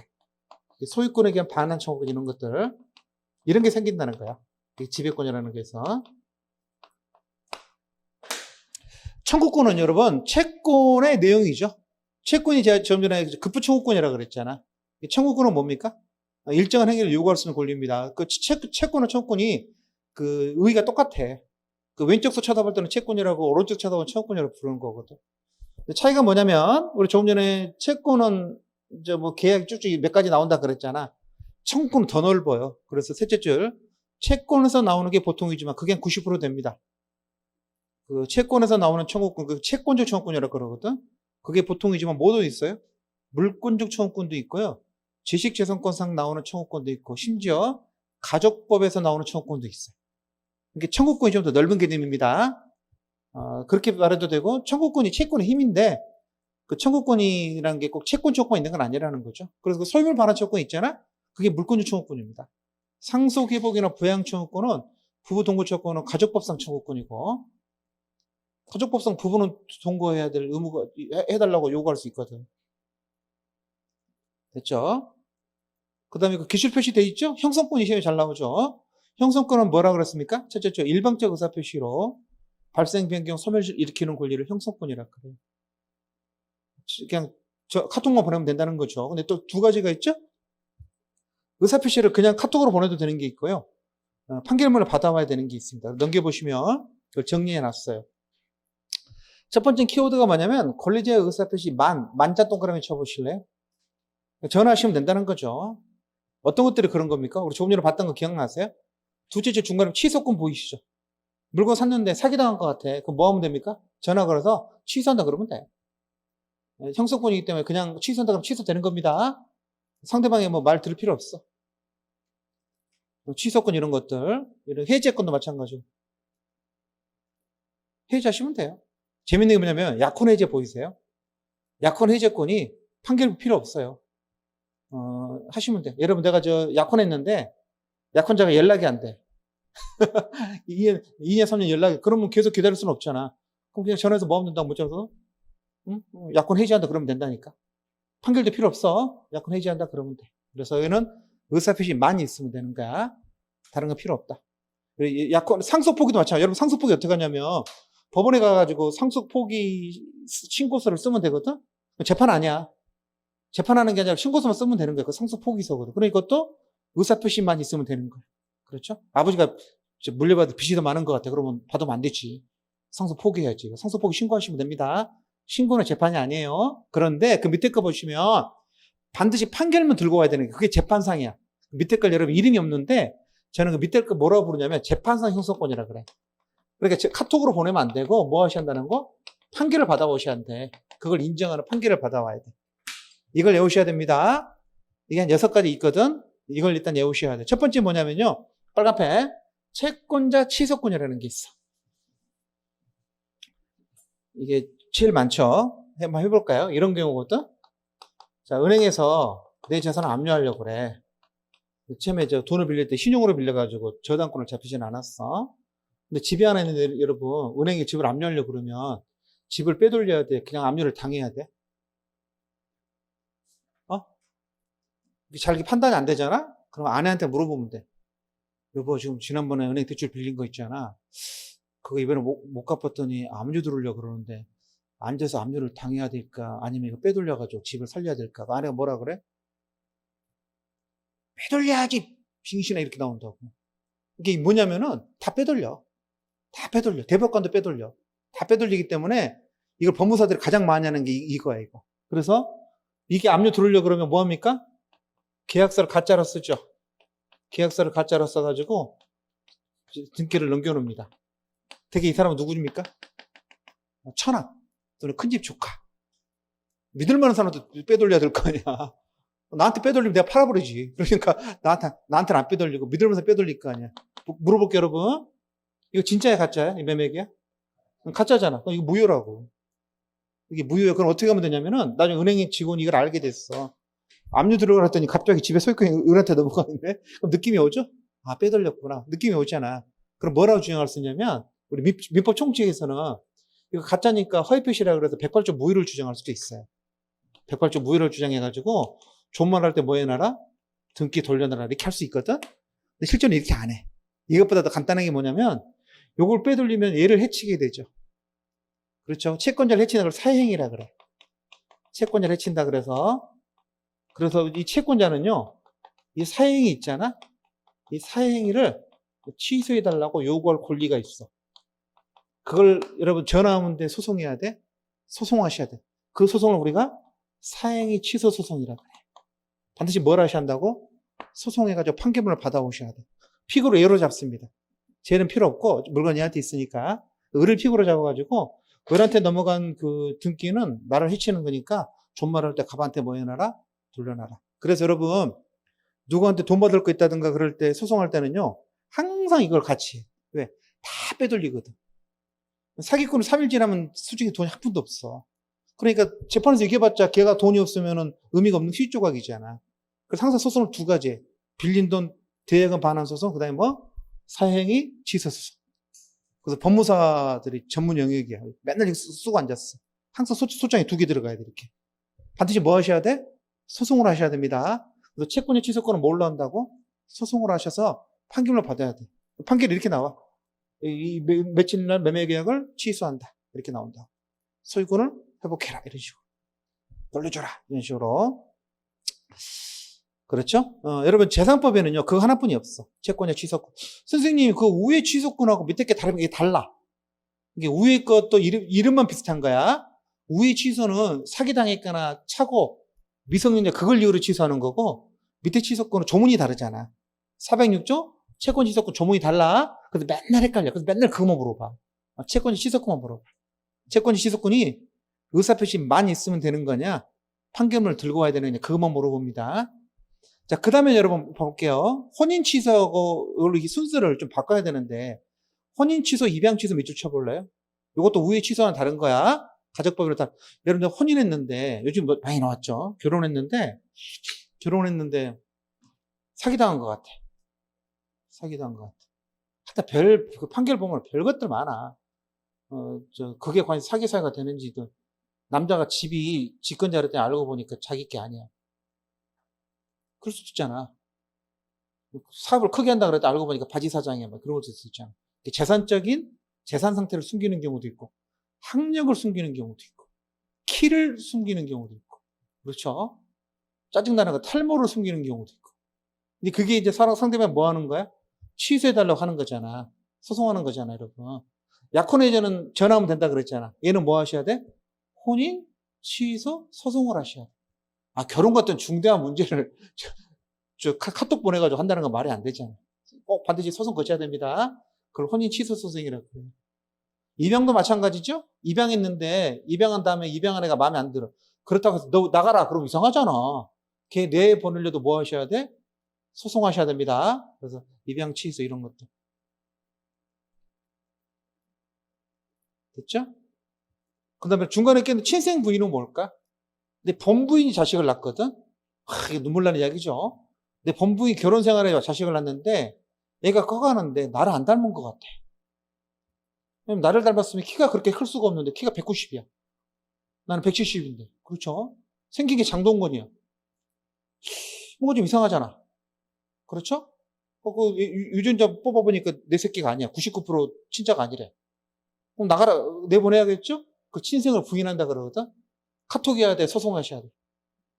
소유권에 대한 반환 청구권 이런 것들. 이런 게 생긴다는 거야. 지배권이라는 게서. 청구권은 여러분, 채권의 내용이죠. 채권이 제가 좀 전에 급부 청구권이라고 그랬잖아. 청구권은 뭡니까? 일정한 행위를 요구할 수 있는 권리입니다. 그 채권과 청구권이 그 의의가 똑같아. 그 왼쪽서 쳐다볼 때는 채권이라고 오른쪽 쳐다보면 청구권이라고 부르는 거거든. 차이가 뭐냐면, 우리 조금 전에 채권은 이제 뭐 계약 쭉쭉 몇 가지 나온다 그랬잖아. 청구권은 더 넓어요. 그래서 셋째 줄. 채권에서 나오는 게 보통이지만 그게 한 90% 됩니다. 그 채권에서 나오는 청구권, 그 채권적 청구권이라고 그러거든. 그게 보통이지만 뭐도 있어요? 물권적 청구권도 있고요. 지식재산권상 나오는 청구권도 있고, 심지어 가족법에서 나오는 청구권도 있어요. 이게 청구권이 좀 더 넓은 개념입니다. 그렇게 말해도 되고, 청구권이 채권의 힘인데, 그 청구권이라는 게 꼭 채권 청구권이 있는 건 아니라는 거죠. 그래서 그 소유물 반환 청구권 있잖아? 그게 물권적 청구권입니다. 상속회복이나 부양 청구권은 부부 동거 청구권은 가족법상 청구권이고, 가족법상 부부는 동거해야 될 의무가, 해달라고 요구할 수 있거든. 됐죠? 그 다음에 그 기출 표시돼 있죠? 형성권이 시험에 잘 나오죠? 형성권은 뭐라 그랬습니까? 첫째 줄, 일방적 의사표시로 발생, 변경, 소멸을 일으키는 권리를 형성권이라 그래요. 그냥 카톡만 보내면 된다는 거죠. 근데 또 2가지가 있죠? 의사표시를 그냥 카톡으로 보내도 되는 게 있고요. 판결문을 받아와야 되는 게 있습니다. 넘겨보시면 그걸 정리해 놨어요. 첫 번째 키워드가 뭐냐면 권리자의 의사표시 만자 동그라미 쳐보실래요? 전화하시면 된다는 거죠. 어떤 것들이 그런 겁니까? 우리 조금 전에 봤던 거 기억나세요? 둘째 줄 중간에 취소권 보이시죠? 물건 샀는데 사기당한 것 같아. 그럼 뭐 하면 됩니까? 전화 걸어서 취소한다 그러면 돼. 형성권이기 때문에 그냥 취소한다 그러면 취소되는 겁니다. 상대방이 뭐 말 들을 필요 없어. 취소권 이런 것들, 이런 해제권도 마찬가지고. 해제하시면 돼요. 재밌는 게 뭐냐면 약혼 해제 보이세요? 약혼 해제권이 판결 필요 없어요. 하시면 돼. 여러분 내가 약혼했는데 약혼자가 연락이 안 돼. 2년, 3년 연락이, 그러면 계속 기다릴 수는 없잖아. 그럼 그냥 전화해서 뭐 하면 된다고 묻혀서, 응? 약혼 해지한다 그러면 된다니까. 판결도 필요 없어. 약혼 해지한다 그러면 돼. 그래서 여기는 의사표시 많이 있으면 되는 거야. 다른 거 필요 없다. 약관, 상속포기도 마찬가지야. 여러분, 상속포기 어떻게 하냐면, 법원에 가가지고 상속포기 신고서를 쓰면 되거든? 재판 아니야. 재판하는 게 아니라 신고서만 쓰면 되는 거야. 그 상속포기서거든. 그러니까 이것도 의사표시만 있으면 되는 거야. 그렇죠? 아버지가 물려받을 빚이 더 많은 것 같아. 그러면 받으면 안 되지. 상속포기해야지. 상속포기 신고하시면 됩니다. 신고는 재판이 아니에요. 그런데 그 밑에 거 보시면 반드시 판결문 들고 와야 되는 게 그게 재판상이야. 밑에 걸 여러분 이름이 없는데 저는 그 밑에 거 뭐라고 부르냐면 재판상 형사권이라 그래. 그러니까 카톡으로 보내면 안 되고 뭐 하셔야 한다는 거? 판결을 받아오셔야 돼. 그걸 인정하는 판결을 받아와야 돼. 이걸 외우셔야 됩니다. 이게 한 6가지 있거든. 이걸 일단 외우셔야 돼. 첫 번째 뭐냐면요. 빨간펜. 채권자 취소권이라는 게 있어. 이게 제일 많죠. 한번 해볼까요? 이런 경우거든. 자, 은행에서 내 재산을 압류하려고 그래. 처음에 돈을 빌릴 때 신용으로 빌려가지고 저당권을 잡히진 않았어. 근데 집이 하나 있는데 여러분, 은행에 집을 압류하려고 그러면 집을 빼돌려야 돼? 그냥 압류를 당해야 돼? 잘 판단이 안 되잖아? 그럼 아내한테 물어보면 돼. 여보, 지금 지난번에 은행 대출 빌린 거 있잖아. 그거 이번에 못 갚았더니 압류 들으려고 그러는데 앉아서 압류를 당해야 될까? 아니면 이거 빼돌려가지고 집을 살려야 될까? 아내가 뭐라 그래? 빼돌려야지! 빙신아 이렇게 나온다고. 이게 뭐냐면은 다 빼돌려. 다 빼돌려. 대법관도 빼돌려. 다 빼돌리기 때문에 이걸 법무사들이 가장 많이 하는 게 이거야, 이거. 그래서 이게 압류 들으려고 그러면 뭐 합니까? 계약서를 가짜로 쓰죠. 계약서를 가짜로 써가지고 등기를 넘겨놓습니다. 되게 이 사람은 누구입니까? 천왕 또는 큰집 조카. 믿을 만한 사람도 빼돌려야 될 거 아니야. 나한테 빼돌리면 내가 팔아버리지. 그러니까 나한테는 안 빼돌리고 믿을 만한 사람 빼돌릴 거 아니야. 물어볼게요, 여러분. 이거 진짜야, 가짜야? 이 매매기야? 가짜잖아. 이거 무효라고. 이게 무효야. 그럼 어떻게 하면 되냐면은 나중에 은행의 직원이 이걸 알게 됐어. 압류 들어가라 했더니 갑자기 집에 소유권이 은한테 넘어가는데 그럼 느낌이 오죠? 아, 빼돌렸구나. 느낌이 오잖아. 그럼 뭐라고 주장할 수 있냐면 우리 민법 총칙에서는 이거 가짜니까 허위표시라 그래서 백발적 무효를 주장할 수도 있어요. 백발적 무효를 주장해가지고 존말할 때 뭐 해놔라? 등기 돌려놔라 이렇게 할 수 있거든? 근데 실제로는 이렇게 안 해. 이것보다 더 간단한 게 뭐냐면 요걸 빼돌리면 얘를 해치게 되죠. 그렇죠? 채권자를 해치는 걸 사행이라 그래. 채권자를 해친다 그래서 이 채권자는요, 이 사행이 있잖아? 이 사행위를 취소해달라고 요구할 권리가 있어. 그걸 여러분 전화하면 돼? 소송해야 돼? 소송하셔야 돼. 그 소송을 우리가 사행위 취소 소송이라고 그래. 반드시 뭘 하셔야 한다고? 소송해가지고 판결문을 받아오셔야 돼. 픽으로 얘로 잡습니다. 쟤는 필요 없고 물건이 얘한테 있으니까 을을 픽으로 잡아가지고 을한테 넘어간 그 등기는 나를 해치는 거니까 존말할 때 갑한테 뭐 해놔라? 돌려놔라. 그래서 여러분 누구한테 돈 받을 거 있다든가 그럴 때 소송할 때는요 항상 이걸 같이 해. 왜? 다 빼돌리거든. 사기꾼은 3일 지나면 수중에 돈이 한 푼도 없어. 그러니까 재판에서 이겨봤자 걔가 돈이 없으면 의미가 없는 휘 조각이잖아. 그래서 항상 소송을 2가지 해. 빌린 돈 대여금 반환 소송, 그 다음에 뭐? 사행위 취소 소송. 그래서 법무사들이 전문 영역이야. 맨날 이거 쓰고 앉았어. 항상 소장에 2개 들어가야 돼, 이렇게. 반드시 뭐 하셔야 돼? 소송을 하셔야 됩니다. 그래서 채권의 취소권은 뭘로 한다고? 소송을 하셔서 판결을 받아야 돼. 판결이 이렇게 나와. 며칠 날 매매 계약을 취소한다. 이렇게 나온다. 소유권을 회복해라. 이런 식으로. 돌려줘라. 이런 식으로. 그렇죠? 여러분, 재산법에는요, 그거 하나뿐이 없어. 채권의 취소권. 선생님, 그 위에 취소권하고 밑에 게 다르면 이게 달라. 이게 위에 것도 이름만 비슷한 거야. 위에 취소는 사기당했거나 차고, 미성년자 그걸 이유로 취소하는 거고, 밑에 취소권은 조문이 다르잖아. 406조? 채권 취소권 조문이 달라. 그래서 맨날 헷갈려. 그래서 맨날 그거만 물어봐. 채권 취소권만 물어봐. 채권 취소권이 의사표시만 있으면 되는 거냐? 판결문을 들고 와야 되느냐? 그것만 물어봅니다. 자, 그 다음에 여러분 볼게요. 혼인 취소하고 순서를 좀 바꿔야 되는데, 혼인 취소, 입양 취소 밑줄 쳐볼래요? 이것도 우회 취소는 다른 거야. 가족법으로 다. 여러분들 혼인했는데, 요즘 많이 나왔죠? 결혼했는데, 사기당한 것 같아. 사기당한 것 같아. 하여튼 그 판결 보면 별 것들 많아. 그게 과연 사기 사유가 되는지도. 남자가 집이 직권자를 때 알고 보니까 자기 게 아니야. 그럴 수도 있잖아. 사업을 크게 한다 그랬다 알고 보니까 바지 사장이야. 막 그런 것도 있잖아. 재산적인 재산 상태를 숨기는 경우도 있고, 학력을 숨기는 경우도 있고, 키를 숨기는 경우도 있고, 그렇죠? 짜증나는 거 탈모를 숨기는 경우도 있고. 근데 그게 이제 상대방 뭐 하는 거야? 취소해달라고 하는 거잖아. 소송하는 거잖아, 여러분. 약혼해자는 전화하면 된다 그랬잖아. 얘는 뭐 하셔야 돼? 혼인, 취소, 소송을 하셔야 돼. 아, 결혼 같은 중대한 문제를 카톡 보내가지고 한다는 건 말이 안 되잖아. 꼭 반드시 소송 거쳐야 됩니다. 그걸 혼인 취소 소송이라고 그래요. 입양도 마찬가지죠? 입양했는데, 입양한 다음에 입양한 애가 마음에 안 들어. 그렇다고 해서 너 나가라. 그럼 이상하잖아. 걔 내 보내려도 뭐 하셔야 돼? 소송하셔야 됩니다. 그래서 입양 취소 이런 것들. 됐죠? 그 다음에 중간에 깼는 친생 부인은 뭘까? 내 본부인이 자식을 낳거든? 이게 눈물 나는 이야기죠. 내 본부인 결혼 생활에 자식을 낳는데 애가 커가는데 나를 안 닮은 것 같아. 왜냐면 나를 닮았으면 키가 그렇게 클 수가 없는데 키가 190이야. 나는 170인데. 그렇죠? 생긴 게 장동건이야. 뭔가 좀 이상하잖아. 그렇죠? 그 유전자 뽑아보니까 내 새끼가 아니야. 99% 친자가 아니래. 그럼 나가라, 내보내야겠죠? 그 친생을 부인한다 그러거든? 카톡해야 돼, 소송하셔야 돼.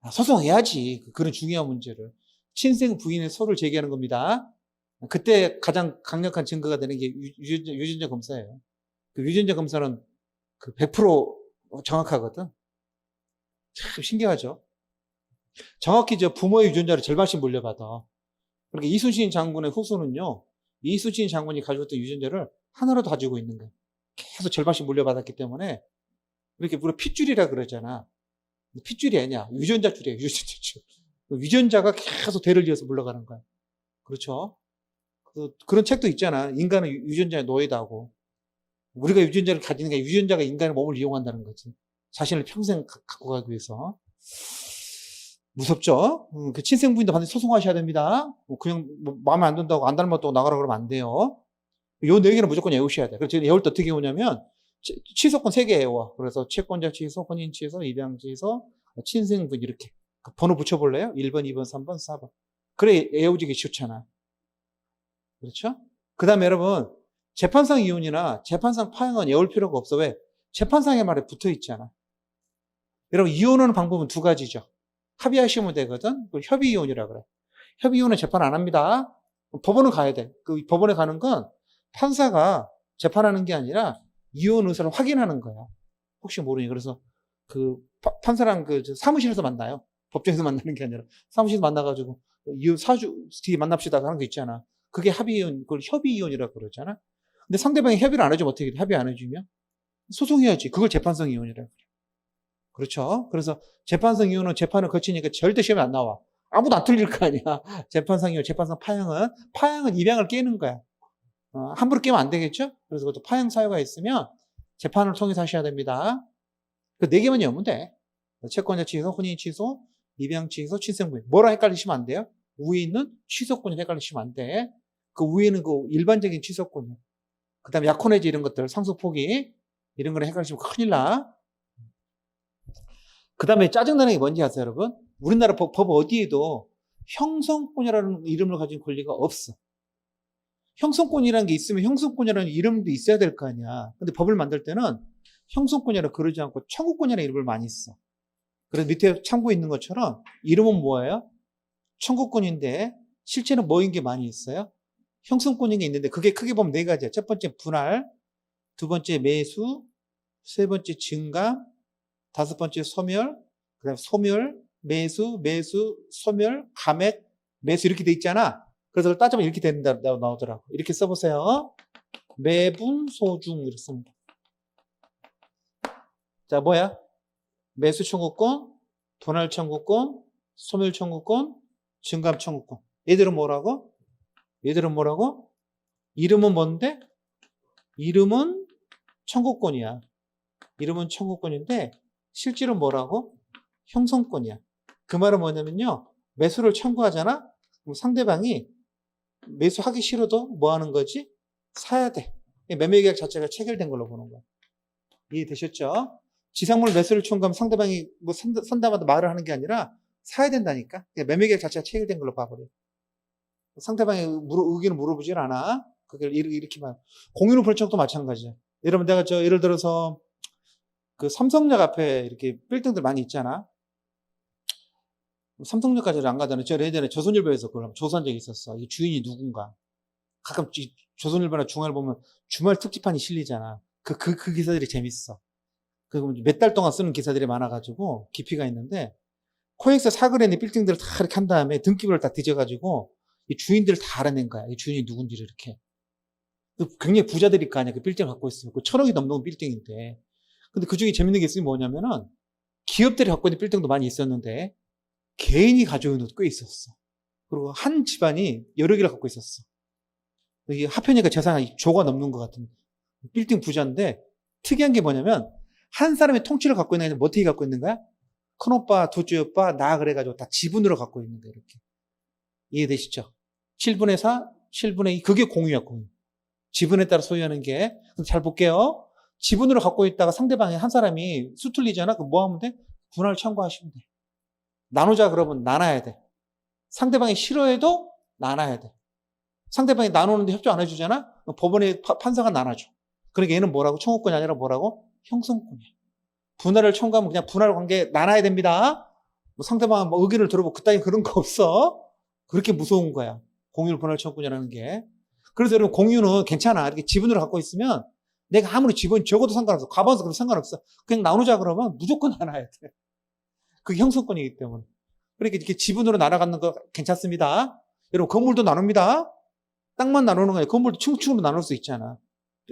아, 소송해야지. 그런 중요한 문제를. 친생 부인의 소를 제기하는 겁니다. 그때 가장 강력한 증거가 되는 게 유전자 검사예요. 그 유전자 검사는 그 100% 정확하거든. 참 신기하죠? 정확히 저 부모의 유전자를 절반씩 물려받아. 그러니까 이순신 장군의 후손은요, 이순신 장군이 가지고 있던 유전자를 하나라도 가지고 있는 거예요. 계속 절반씩 물려받았기 때문에, 이렇게 우리가 핏줄이라 그러잖아. 핏줄이 아니야. 유전자 줄이에요, 유전자 줄. 유전자가 계속 대를 이어서 물러가는 거야. 그렇죠? 그런 책도 있잖아. 인간은 유전자의 노예다고. 우리가 유전자를 가지는 게 유전자가 인간의 몸을 이용한다는 거지. 자신을 평생 갖고 가기 위해서. 무섭죠? 그 친생부인도 반드시 소송하셔야 됩니다. 그냥 마음에 안 든다고 안 닮았다고 나가라 그러면 안 돼요. 요 4개는 무조건 외우셔야 돼요. 그래서 외울 때 어떻게 외우냐면 취소권 3개 외워. 그래서 채권자 취소, 혼인 취소, 입양 취소, 친생부인 이렇게. 번호 붙여볼래요? 1번, 2번, 3번, 4번. 그래 외우지기 좋잖아. 그렇죠? 그 다음에 여러분 재판상 이혼이나 재판상 파행은 외울 필요가 없어. 왜? 재판상의 말에 붙어 있잖아. 여러분 이혼하는 방법은 2가지죠. 합의하시면 되거든. 그걸 협의이혼이라 그래. 협의이혼은 재판 안 합니다. 법원은 가야 돼. 그 법원에 가는 건 판사가 재판하는 게 아니라 이혼 의사를 확인하는 거야. 혹시 모르니. 그래서 그 판사랑 그 사무실에서 만나요. 법정에서 만나는 게 아니라 사무실에서 만나가지고 이혼 사주 뒤에 만납시다 하는 거 있잖아. 그게 합의이혼, 그걸 협의이혼이라고 그러잖아. 근데 상대방이 협의를 안 해주면 어떻게 돼? 협의 안 해주면 소송해야지. 그걸 재판성 이혼이라고 그래. 그렇죠? 그래서 재판성 이혼은 재판을 거치니까 절대 시험에 안 나와. 아무도 안 틀릴 거 아니야. 재판상 이혼, 재판상 파행은 입양을 깨는 거야. 함부로 깨면 안 되겠죠? 그래서 그것도 파행 사유가 있으면 재판을 통해서 하셔야 됩니다. 그 4개만 외우면 돼. 채권자 취소, 혼인 취소, 입양 취소, 친생부인. 뭐랑 헷갈리시면 안 돼요? 위에 있는 취소권이 헷갈리시면 안 돼. 그 위에는 그 일반적인 취소권이야. 그 다음에 약혼해지 이런 것들, 상속 포기, 이런 거랑 헷갈리시면 큰일 나. 그 다음에 짜증나는 게 뭔지 아세요, 여러분? 우리나라 법 어디에도 형성권이라는 이름을 가진 권리가 없어. 형성권이라는 게 있으면 형성권이라는 이름도 있어야 될 거 아니야. 근데 법을 만들 때는 형성권이라 그러지 않고 청구권이라는 이름을 많이 써. 그래서 밑에 참고 있는 것처럼 이름은 뭐예요? 청구권인데 실제는 뭐인 게 많이 있어요? 형성권인 게 있는데 그게 크게 보면 4가지야. 첫 번째 분할, 2번째 매수, 3번째 증감, 5번째 소멸, 그 다음에 소멸, 매수, 소멸, 감액, 매수 이렇게 돼 있잖아. 그래서 그걸 따지면 이렇게 된다고 나오더라고. 이렇게 써보세요. 매분, 소중 이렇게 씁니다. 자, 뭐야? 매수 청구권, 분할 청구권, 소멸 청구권, 증감 청구권. 얘들은 뭐라고? 이름은 뭔데? 이름은 청구권이야. 이름은 청구권인데 실제로 뭐라고? 형성권이야. 그 말은 뭐냐면요. 매수를 청구하잖아? 그럼 상대방이 매수하기 싫어도 뭐 하는 거지? 사야 돼. 매매계약 자체가 체결된 걸로 보는 거야. 이해되셨죠? 지상물 매수를 청구하면 상대방이 뭐 산다마다 말을 하는 게 아니라 사야 된다니까. 매매계약 자체가 체결된 걸로 봐버려. 상대방의 의견을 물어보질 않아. 그걸 이렇게만. 공유는 불청도 마찬가지야. 여러분, 내가 예를 들어서 그 삼성역 앞에 이렇게 빌딩들 많이 있잖아. 삼성역까지는 안 가잖아. 제가 예전에 조선일보에서 그걸 조사한 적이 있었어. 이 주인이 누군가. 가끔 조선일보나 중앙을 보면 주말 특집판이 실리잖아. 그 기사들이 재밌어. 몇 달 동안 쓰는 기사들이 많아가지고 깊이가 있는데, 코엑스 사거리에 빌딩들을 다 이렇게 한 다음에 등기부를 다 뒤져가지고 이 주인들을 다 알아낸 거야. 이 주인이 누군지를 이렇게. 굉장히 부자들일 거 아니야. 그 빌딩을 갖고 있어요. 그 1,000억이 넘는 빌딩인데. 근데 그 중에 재밌는 게 있으면 뭐냐면은 기업들이 갖고 있는 빌딩도 많이 있었는데 개인이 가지고 있는 것도 꽤 있었어. 그리고 한 집안이 여러 개를 갖고 있었어. 이게 합해니까 재산이 조가 넘는 것 같은 빌딩 부자인데 특이한 게 뭐냐면 한 사람의 통치를 갖고 있는 게 아니라 어떻게 갖고 있는 거야? 큰오빠, 둘째오빠, 나 그래가지고 다 지분으로 갖고 있는 거야. 이렇게. 이해되시죠? 7분의 4, 7분의 2 그게 공유야. 공유. 지분에 따라 소유하는 게. 잘 볼게요. 지분으로 갖고 있다가 상대방의 한 사람이 수틀리잖아. 그럼 뭐 하면 돼? 분할 청구하시면 돼. 나누자 그러면 나눠야 돼. 상대방이 싫어해도 나눠야 돼. 상대방이 나누는데 협조 안 해주잖아? 법원의 판사가 나눠줘. 그러니까 얘는 뭐라고? 청구권이 아니라 뭐라고? 형성권이야. 분할을 청구하면 그냥 분할 관계 나눠야 됩니다. 상대방 의견을 들어보고 그따위 그런 거 없어. 그렇게 무서운 거야. 공유를 분할 청구권이라는 게. 그래서 여러분 공유는 괜찮아. 이렇게 지분으로 갖고 있으면 내가 아무리 지분 적어도 상관없어. 과반수 그럼 상관없어. 그냥 나누자 그러면 무조건 나눠야 돼. 그게 형성권이기 때문에. 그러니까 이렇게 지분으로 나눠가는 거 괜찮습니다. 여러분 건물도 나눕니다. 땅만 나누는 거예요. 건물도 층층으로 나눌 수 있잖아.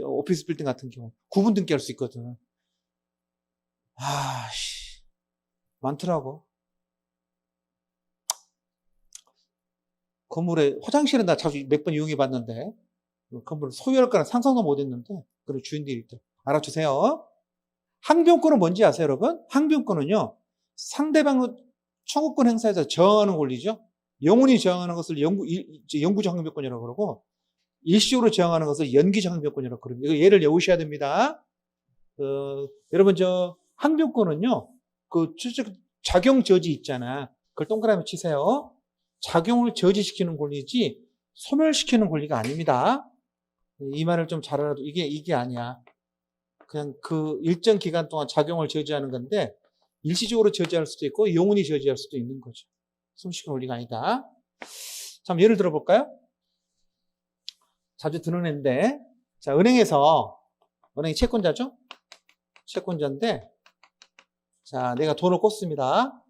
오피스 빌딩 같은 경우. 구분 등기할 수 있거든. 많더라고. 건물에 화장실은 나 자주 몇 번 이용해 봤는데 건물을 소유할 거는 상상도 못 했는데 그런 주인들이 있다. 알아주세요. 항변권은 뭔지 아세요, 여러분? 항변권은요, 상대방 청구권 행사에서 저항하는 권리죠. 영원히 저항하는 것을 영구적 항변권이라고 그러고, 일시적으로 저항하는 것을 연기적 항변권이라고 그럽니다. 이거 예를 외우셔야 됩니다. 여러분, 항변권은요, 작용 저지 있잖아. 그걸 동그라미 치세요. 작용을 저지시키는 권리지, 소멸시키는 권리가 아닙니다. 이 말을 좀 잘 알아도 이게 아니야. 그냥 그 일정 기간 동안 작용을 저지하는 건데, 일시적으로 저지할 수도 있고, 영원히 저지할 수도 있는 거죠. 소멸시키는 권리가 아니다. 자, 예를 들어볼까요? 자주 드는 애인데, 자, 은행이 채권자죠? 채권자인데, 자, 내가 돈을 꽂습니다.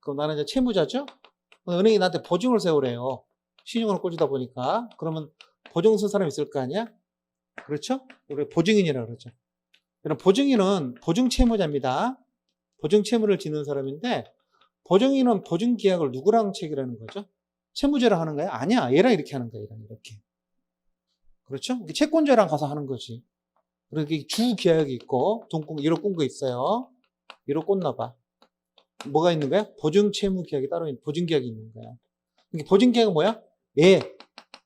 그럼 나는 이제 채무자죠? 은행이 나한테 보증을 세우래요. 신용을 꽂으다 보니까. 그러면 보증 쓴 사람이 있을 거 아니야? 그렇죠? 우리 보증인이라고 그러죠. 그럼 보증인은 보증채무자입니다. 보증채무를 지는 사람인데, 보증인은 보증계약을 누구랑 체결하는 거죠? 채무자랑 하는 거야? 아니야. 얘랑 이렇게 하는 거야. 얘랑 이렇게. 그렇죠? 채권자랑 가서 하는 거지. 그렇게 주계약이 있고, 1억 꾼 거 있어요. 1억 꽂나 봐. 뭐가 있는 거야? 보증채무계약이 따로 있는, 보증계약이 있는 거야. 보증계약은 뭐야?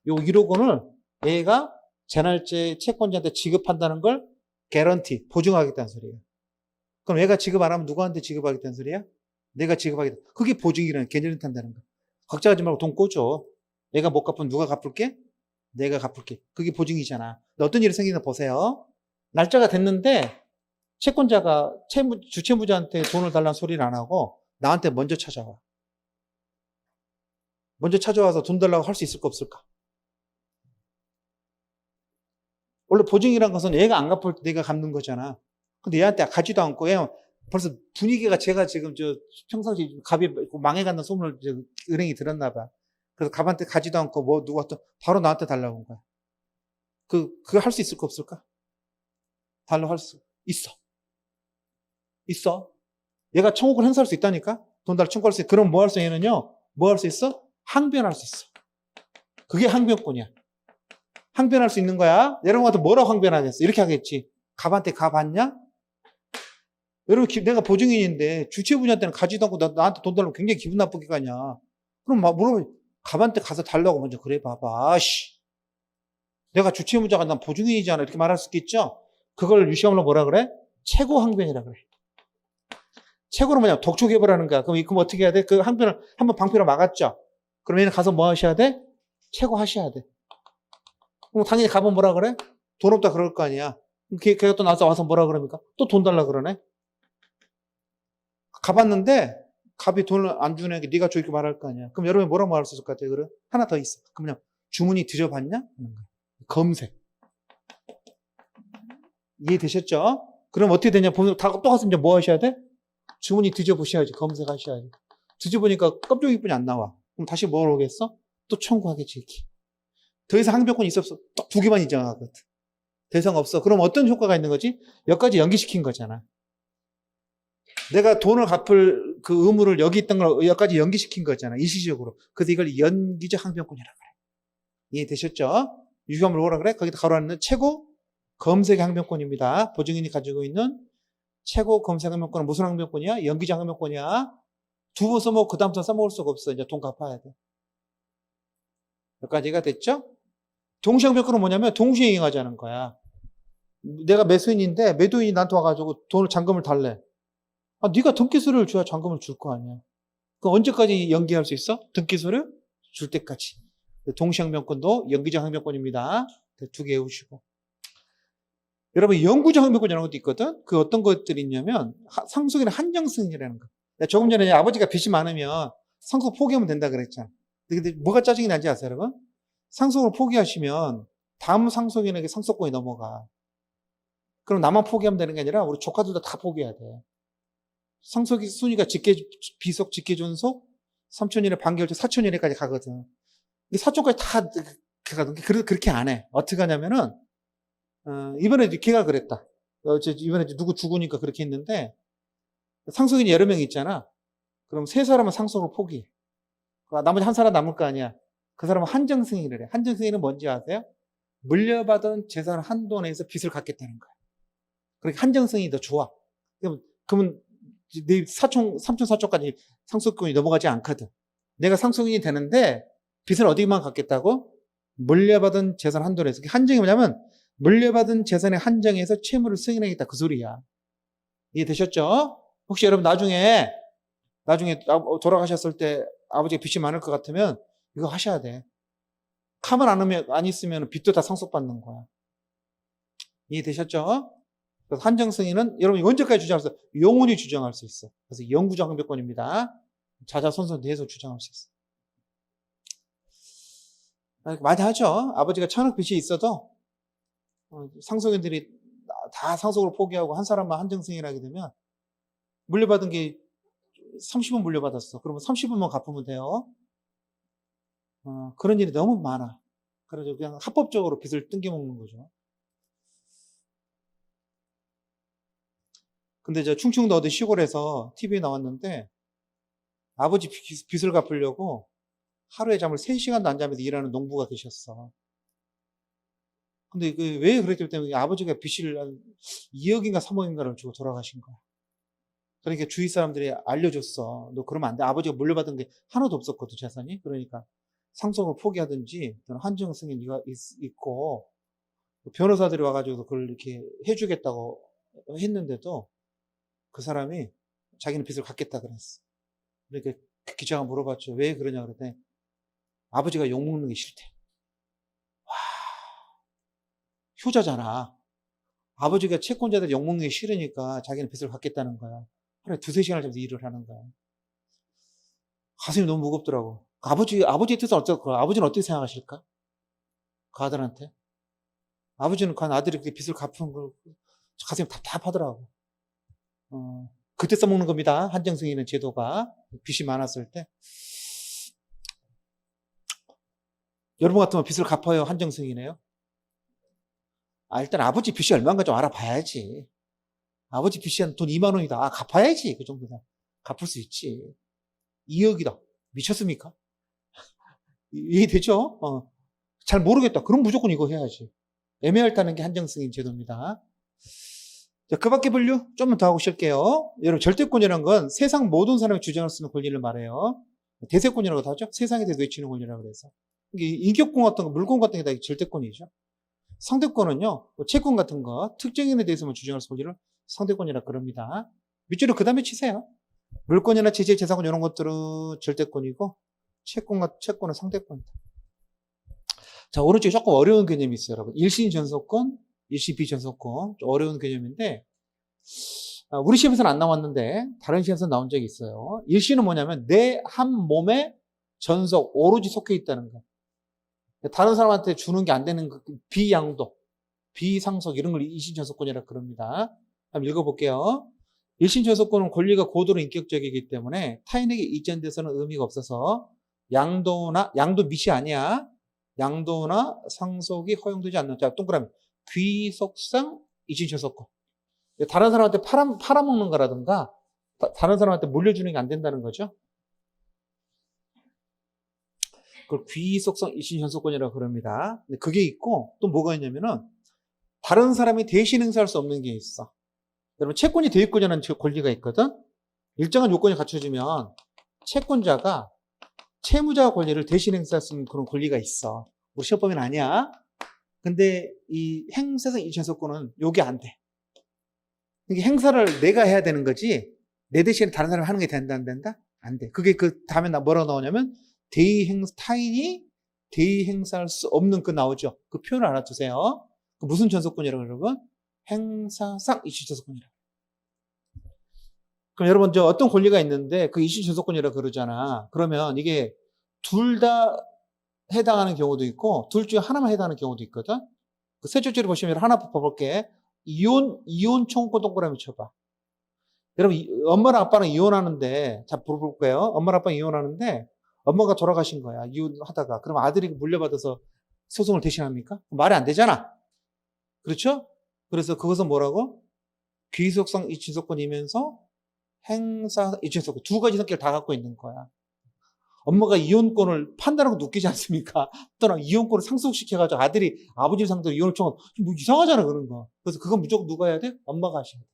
요 1억 원을 얘가 재날제 채권자한테 지급한다는 걸 개런티, 보증하겠다는 소리예요. 그럼 얘가 지급 안 하면 누구한테 지급하겠다는 소리야? 내가 지급하겠다. 그게 보증이라는 개념이 탄다는 거야. 걱정하지 말고 돈 꽂어. 내가 못 갚으면 누가 갚을게? 내가 갚을게. 그게 보증이잖아. 어떤 일이 생기나 보세요. 날짜가 됐는데 채권자가 주채무자한테 돈을 달라는 소리를 안 하고 나한테 먼저 찾아와. 먼저 찾아와서 돈 달라고 할 수 있을까 없을까? 원래 보증이란 것은 얘가 안 갚을 때 내가 갚는 거잖아. 근데 얘한테 가지도 않고 얘 벌써 분위기가 제가 지금 평상시 갑이 망해간다는 소문을 은행이 들었나 봐. 그래서 갑한테 가지도 않고 누가 또 바로 나한테 달라고 온 거야. 그거 할 수 있을까 없을까? 달라고 할 수 있어. 얘가 청구권 행사할 수 있다니까? 돈 달라고 청구할 수 있어. 그럼 뭐 할 수 있느냐요? 뭐 할 수 있어? 항변할 수 있어. 그게 항변권이야. 항변할 수 있는 거야. 여러분한테 뭐라고 항변하겠어? 이렇게 하겠지. 갑한테 가봤냐? 여러분, 내가 보증인인데 주채무자한테는 가지도 않고 나한테 돈 달라고 굉장히 기분 나쁘게 가냐. 그럼 물어보면 갑한테 가서 달라고 먼저 그래 봐봐. 내가 주채무자가 난 보증인이잖아. 이렇게 말할 수 있겠죠? 그걸 유시험으로 뭐라 그래? 최고 항변이라 그래. 최고로 뭐냐? 독촉해버라는 거야. 그럼 어떻게 해야 돼? 그 항변을 한번 방패로 막았죠? 그럼 얘는 가서 뭐 하셔야 돼? 최고 하셔야 돼. 그럼 당연히 갑은 뭐라 그래? 돈 없다 그럴 거 아니야. 걔가 또 와서 뭐라 그럽니까? 또 돈 달라 그러네? 가봤는데 갑이 돈을 안 주네. 네가 줘 이렇게 말할 거 아니야. 그럼 여러분이 뭐라고 말할 수 있을 것 같아요? 그래? 하나 더 있어. 그럼요. 주문이 드려봤냐? 검색. 이해되셨죠? 그럼 어떻게 되냐? 보면 다 똑같으면 이제 뭐 하셔야 돼? 주문이 뒤져보셔야지. 검색하셔야지. 뒤져보니까 껍데기뿐이 안 나와. 그럼 다시 뭘 오겠어? 또 청구하겠지, 이렇게. 더 이상 항변권이 있어 없어? 딱 두 개만 인정하거든. 더 이상 없어. 그럼 어떤 효과가 있는 거지? 여기까지 연기시킨 거잖아. 내가 돈을 갚을 그 의무를 여기 있던 걸 여기까지 연기시킨 거잖아. 일시적으로. 그래서 이걸 연기적 항변권이라고 그래. 이해되셨죠? 유효함을 뭐라 그래? 거기다 가로하는 최고 검색 항변권입니다. 보증인이 가지고 있는 최고 검색 항변권은 무슨 항변권이야? 연기적 항변권이야. 두 번 써먹고 그 다음부터 써먹을 수가 없어. 이제 돈 갚아야 돼. 여기까지가 됐죠? 동시 항변권은 뭐냐면 동시에 이행하자는 거야. 내가 매수인인데 매도인이 나한테 와가지고 돈을 잔금을 달래. 아, 네가 등기소를 줘야 잔금을 줄 거 아니야. 그럼 언제까지 연기할 수 있어? 등기소를 줄 때까지. 동시 항변권도 연기적 항변권입니다. 두 개 외우시고. 여러분 영구적 항변권이라는 것도 있거든. 그 어떤 것들이 있냐면 상속인의 한정승인이라는 거. 내가 조금 전에 아버지가 빚이 많으면 상속 포기하면 된다 그랬잖아. 근데 뭐가 짜증이 난지 아세요, 여러분? 상속을 포기하시면 다음 상속인에게 상속권이 넘어가. 그럼 나만 포기하면 되는 게 아니라 우리 조카들도 다 포기해야 돼. 상속이 순위가 비속, 직계존속, 3천일에 반결제, 4천일에까지 가거든. 이 4천까지 다 가거든. 그렇게 안 해. 어떻게 하냐면은 이번에 걔가 그랬다. 이번에 누구 죽으니까 그렇게 했는데 상속인이 여러 명 있잖아. 그럼 세 사람은 상속을 포기해. 나머지 한 사람 남을 거 아니야. 그 사람은 한정승인을 해. 한정승인은 뭔지 아세요? 물려받은 재산 한도 내에서 빚을 갚겠다는 거야. 그러니까 한정승인이 더 좋아. 그러면 네 삼촌, 사촌까지 상속권이 넘어가지 않거든. 내가 상속인이 되는데 빚을 어디만 갚겠다고? 물려받은 재산 한도 내에서. 한정이 뭐냐면 물려받은 재산의 한정에서 채무를 승인하겠다. 그 소리야. 이해되셨죠? 혹시 여러분 나중에 돌아가셨을 때 아버지가 빚이 많을 것 같으면 이거 하셔야 돼. 가만 안 있으면 빚도 다 상속받는 거야. 이해되셨죠? 그래서 한정승인은 여러분이 언제까지 주장할 수 있어? 영원히 주장할 수 있어. 그래서 영구적 항변권입니다. 자자손손 주장할 수 있어. 많이 하죠. 아버지가 천억 빚이 있어도 상속인들이 다 상속을 포기하고 한 사람만 한정승인을 하게 되면 물려받은 게 30원 물려받았어. 그러면 30원만 갚으면 돼요. 그런 일이 너무 많아. 그래서 그냥 합법적으로 빚을 뜯겨먹는 거죠. 근데 저 충청도 어디 시골에서 TV에 나왔는데 아버지 빚을 갚으려고 하루에 잠을 3시간도 안 자면서 일하는 농부가 계셨어. 근데 왜 그랬기 때문에 아버지가 빚을 한 2억인가 3억인가를 주고 돌아가신 거야. 그러니까 주위 사람들이 알려줬어. 너 그러면 안 돼. 아버지가 물려받은 게 하나도 없었거든, 재산이. 그러니까 상속을 포기하든지 한정 승인이 있고 변호사들이 와가지고 그걸 이렇게 해주겠다고 했는데도 그 사람이 자기는 빚을 갚겠다 그랬어. 그러니까 그 기자가 물어봤죠. 왜 그러냐 그랬더니 아버지가 욕먹는 게 싫대. 와, 효자잖아. 아버지가 채권자들 욕먹는 게 싫으니까 자기는 빚을 갚겠다는 거야. 하루에 2-3시간을 잡아서 일을 하는 거야. 가슴이 너무 무겁더라고. 아버지의 뜻은 어떨까? 아버지는 어떻게 생각하실까? 그 아들한테. 아버지는 그 아들이 그렇게 빚을 갚은 걸 가슴이 답답하더라고. 그때 써먹는 겁니다. 한정승인은 제도가. 빚이 많았을 때. 여러분 같으면 빚을 갚아요? 한정승이네요? 일단 아버지 빚이 얼마인가 좀 알아봐야지. 아버지 빚이 한 돈 2만 원이다. 갚아야지. 그 정도다. 갚을 수 있지. 2억이다. 미쳤습니까? 이해되죠? 잘 모르겠다. 그럼 무조건 이거 해야지. 애매할다는 게 한정승인 제도입니다. 자, 그 밖에 분류 좀만 더 하고 시작할게요. 여러분, 절대권이라는 건 세상 모든 사람이 주장할 수 있는 권리를 말해요. 대세권이라고도 하죠. 세상에 대해서 외치는 권리라고 그래서. 이게 인격권 같은 거, 물권 같은 게 다 절대권이죠. 상대권은요, 채권 같은 거, 특정인에 대해서만 주장할 수 있는 권리를 상대권이라 그럽니다. 밑줄을 그 다음에 치세요. 물권이나 지질, 재산권 이런 것들은 절대권이고 채권은 상대권이다. 자, 오른쪽에 조금 어려운 개념이 있어요, 여러분. 일신 전속권, 일신 비전속권. 좀 어려운 개념인데, 우리 시험에서는 안 나왔는데, 다른 시험에서 나온 적이 있어요. 일신은 뭐냐면, 내 한 몸에 전속, 오로지 속해 있다는 거. 다른 사람한테 주는 게 안 되는 비양도, 비상속, 이런 걸 일신 전속권이라고 그럽니다. 한번 읽어볼게요. 일신 전속권은 권리가 고도로 인격적이기 때문에 타인에게 이전돼서는 의미가 없어서 양도 밑이 아니야. 양도나 상속이 허용되지 않는, 자, 동그라미. 귀속상 일신 전속권. 다른 사람한테 팔아먹는 거라든가, 다른 사람한테 물려주는 게 안 된다는 거죠. 그걸 귀속성 일신 전속권이라고 그럽니다. 근데 그게 있고, 또 뭐가 있냐면은, 다른 사람이 대신 행사할 수 없는 게 있어. 여러분, 채권이 대유권이라는 권리가 있거든? 일정한 요건이 갖춰지면, 채권자가 채무자 권리를 대신 행사할 수 있는 그런 권리가 있어. 우리 시험법에는 아니야. 근데 이 행사상 일신전속권은 요게 안 돼. 이게 행사를 내가 해야 되는 거지, 내 대신에 다른 사람이 하는 게 된다, 안 된다? 안 돼. 그게 그 다음에 뭐라고 나오냐면, 타인이 대의 행사할 수 없는 그 나오죠. 그 표현을 알아두세요. 그 무슨 전속권이라고 여러분? 행사상 일신전속권이라고. 그럼 여러분, 어떤 권리가 있는데 그 일신전속권이라고 그러잖아. 그러면 이게 둘 다 해당하는 경우도 있고, 둘 중에 하나만 해당하는 경우도 있거든? 그 세 줄짜리 보시면 하나 뽑아볼게. 이혼 청구권 동그라미 쳐봐. 여러분, 엄마랑 아빠랑 이혼하는데, 자, 물어볼게요. 엄마랑 아빠랑 이혼하는데, 엄마가 돌아가신 거야. 이혼하다가. 그럼 아들이 물려받아서 소송을 대신합니까? 말이 안 되잖아. 그렇죠? 그래서 그것은 뭐라고? 귀속상 일신전속권이면서 행사 일신전속권. 두 가지 성격을 다 갖고 있는 거야. 엄마가 이혼권을 판단하고 느끼지 않습니까? 또는 이혼권을 상속시켜가지고 아버지 상대로 이혼을 청하면 뭐 이상하잖아, 그런 거. 그래서 그건 무조건 누가 해야 돼? 엄마가 하셔야 돼.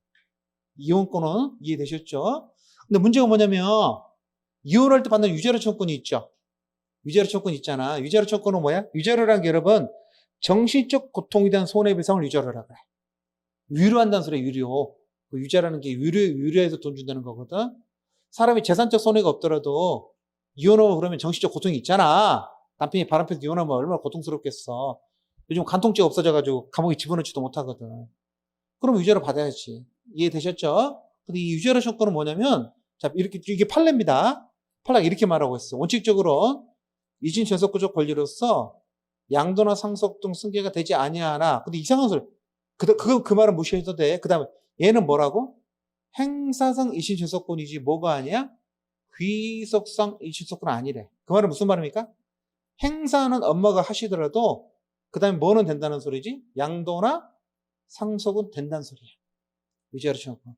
이혼권은 이해되셨죠? 근데 문제가 뭐냐면, 이혼할 때 받는 유죄로 청구권이 있죠. 유죄로 청구권 있잖아. 위자료 청구는 뭐야? 위자료라는 게 여러분, 정신적 고통에 대한 손해배상을 위자료라고 그래. 위로한다는 소리야, 위로. 그 유자라는 게 위로해서 돈 준다는 거거든. 사람이 재산적 손해가 없더라도 이혼하고 그러면 정신적 고통이 있잖아. 남편이 바람펴서 이혼하면 얼마나 고통스럽겠어. 요즘 간통죄가 없어져가지고 감옥에 집어넣지도 못하거든. 그럼 유자료 받아야지. 이해되셨죠? 근데 이 유자료 청구는 뭐냐면, 자, 이게 판례입니다. 판례가 이렇게 말하고 있어. 원칙적으로 이신 전속구적 권리로서 양도나 상속 등 승계가 되지 아니하나. 근데 이상한 소리. 그 말은 무시해도 돼. 그 다음에 얘는 뭐라고? 행사상 이신 전속권이지 뭐가 아니야? 귀속상 이신 전속권 아니래. 그 말은 무슨 말입니까? 행사는 엄마가 하시더라도 그 다음에 뭐는 된다는 소리지? 양도나 상속은 된다는 소리야. 위자료 청구권.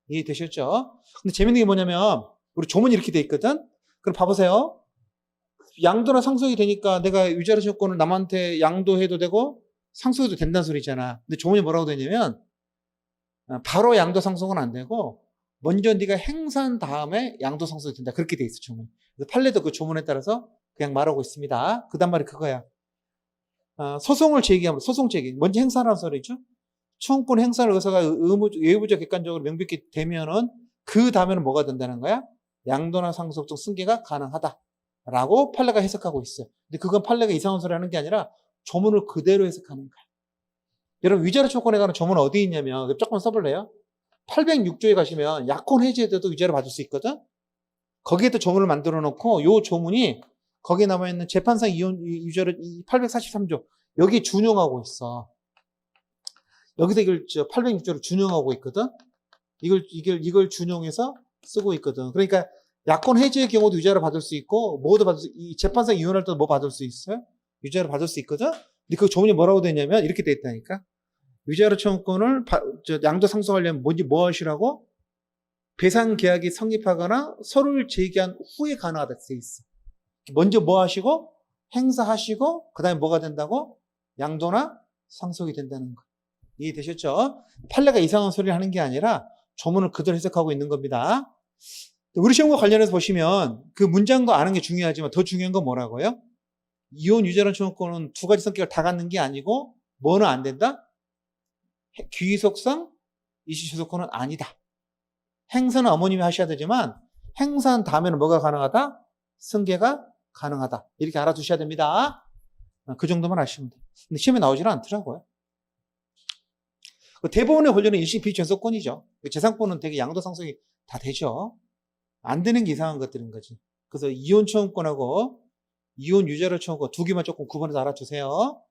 이해되셨죠? 근데 재밌는 게 뭐냐면 우리 조문이 이렇게 돼 있거든? 그럼 봐보세요. 양도나 상속이 되니까 내가 위자료 청구권을 남한테 양도해도 되고 상속해도 된다는 소리잖아. 근데 조문이 뭐라고 되냐면 바로 양도 상속은 안 되고 먼저 네가 행사한 다음에 양도 상속이 된다. 그렇게 돼 있어, 조문. 그래서 판례도 그 조문에 따라서 그냥 말하고 있습니다. 그 다음 말이 그거야. 소송을 제기하면 소송 제기. 먼저 행사라는 소리죠. 청구권 행사를 의사가 예우부적 객관적으로 명백히 되면은 그 다음에는 뭐가 된다는 거야? 양도나 상속 등 승계가 가능하다라고 판례가 해석하고 있어요. 근데 그건 판례가 이상한 소리 하는 게 아니라 조문을 그대로 해석하는 거야. 여러분, 위자료 청구권에 관한 조문 어디 있냐면 조금 써볼래요? 806조에 가시면 약혼 해지에도 위자료 받을 수 있거든? 거기에도 조문을 만들어 놓고 요 조문이 거기에 남아있는 재판상 이혼 위자료 843조 여기 준용하고 있어. 여기서 이걸 806조를 준용하고 있거든? 이걸 준용해서 쓰고 있거든. 그러니까 약혼 해지의 경우도 위자료 받을 수 있고 뭐도 받을 수, 이 재판상 이혼할 때도 뭐 받을 수 있어요? 위자료 받을 수 있거든? 근데 그 조문이 뭐라고 되냐면 이렇게 돼 있다니까. 위자료 청구권을 양도 상속하려면 뭐 하시라고? 배상 계약이 성립하거나 서류를 제기한 후에 가능하다 돼 있어. 먼저 뭐 하시고 행사하시고 그다음에 뭐가 된다고? 양도나 상속이 된다는 거. 이해되셨죠? 판례가 이상한 소리를 하는 게 아니라 조문을 그대로 해석하고 있는 겁니다. 우리 시험과 관련해서 보시면 그 문장도 아는 게 중요하지만 더 중요한 건 뭐라고요? 이혼 유자료 청구권은 두 가지 성격을 다 갖는 게 아니고 뭐는 안 된다? 귀속상 이시소속권은 아니다. 행사는 어머님이 하셔야 되지만 행사한 다음에는 뭐가 가능하다? 승계가 가능하다. 이렇게 알아두셔야 됩니다. 그 정도만 아시면 돼요. 근데 시험에 나오지는 않더라고요. 대부분의 권리는 일시 비전속권이죠. 재산권은 되게 양도상속이 다 되죠. 안 되는 게 이상한 것들인 거지. 그래서 이혼 청구권하고 이혼 유죄를 청구권 두 개만 조금 구분해서 알아두세요.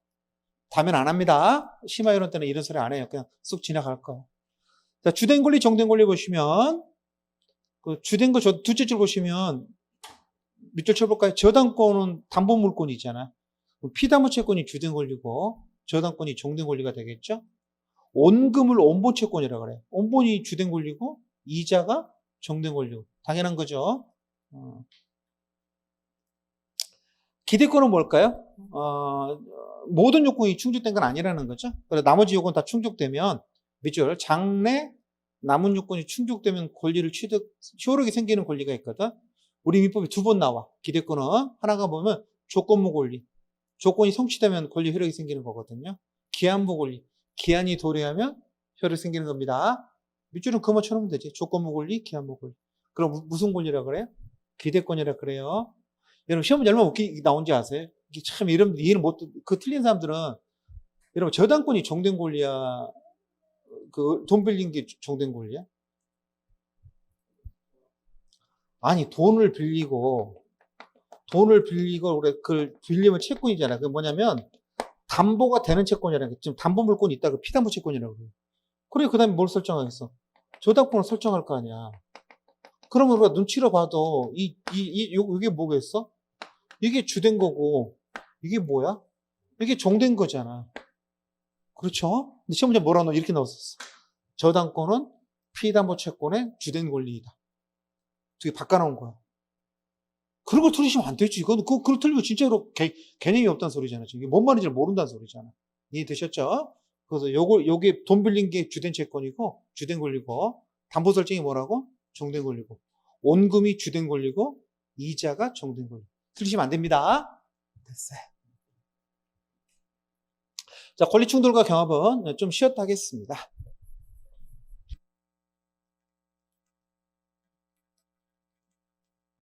다면 안 합니다. 심화 이론 때는 이런 소리 안 해요. 그냥 쑥 지나갈 거예요. 자, 주된 권리, 정된 권리 보시면 그 주된 거 둘째 줄 보시면 밑줄 쳐볼까요? 저당권은 담보물권이 있잖아. 피담보채권이 주된 권리고 저당권이 정된 권리가 되겠죠. 온금을 온본채권이라고 그래요. 온본이 주된 권리고 이자가 정된 권리고 당연한 거죠. 기대권은 뭘까요? 모든 요건이 충족된 건 아니라는 거죠. 그래서 나머지 요건 다 충족되면 밑줄 장래 남은 요건이 충족되면 권리를 효력이 생기는 권리가 있거든. 우리 민법에 두 번 나와. 기대권은 하나가 보면 조건부 권리. 조건이 성취되면 권리 효력이 생기는 거거든요. 기한부 권리. 기한이 도래하면 효력이 생기는 겁니다. 밑줄은 그만 쳐놓으면 되지. 조건부 권리, 기한부 권리. 그럼 무슨 권리라 그래요? 기대권이라 그래요. 여러분 시험 문제 얼마나 웃기게 나온지 아세요? 이게 참 이런 이해를 못, 틀린 사람들은 여러분 저당권이 정된 권리야? 그 돈 빌린 게 정된 권리야? 아니 돈을 빌리고 그래 그걸 빌리면 채권이잖아. 그게 뭐냐면 담보가 되는 채권이라는 게 지금 담보물권이 있다. 그 피담보 채권이라고 그래. 그래 그다음에 뭘 설정하겠어? 저당권을 설정할 거 아니야. 그러면 우리가 눈치로 봐도 이게 뭐겠어? 이게 주된 거고 이게 뭐야? 이게 정된 거잖아. 그렇죠? 근데 시험 문제 뭐라고 이렇게 나왔었어. 저당권은 피담보 채권의 주된 권리이다. 되게 바꿔놓은 거야. 그런 걸 틀리시면 안 되지. 그걸 틀리면 진짜로 개념이 없다는 소리잖아. 이게 뭔 말인지 모른다는 소리잖아. 이해되셨죠? 그래서 요게 돈 빌린 게 주된 채권이고, 주된 권리고, 담보 설정이 뭐라고? 정된 권리고. 원금이 주된 권리고, 이자가 정된 권리. 틀리시면 안 됩니다. 됐어요. 자, 권리 충돌과 경합은 좀 쉬었다 하겠습니다.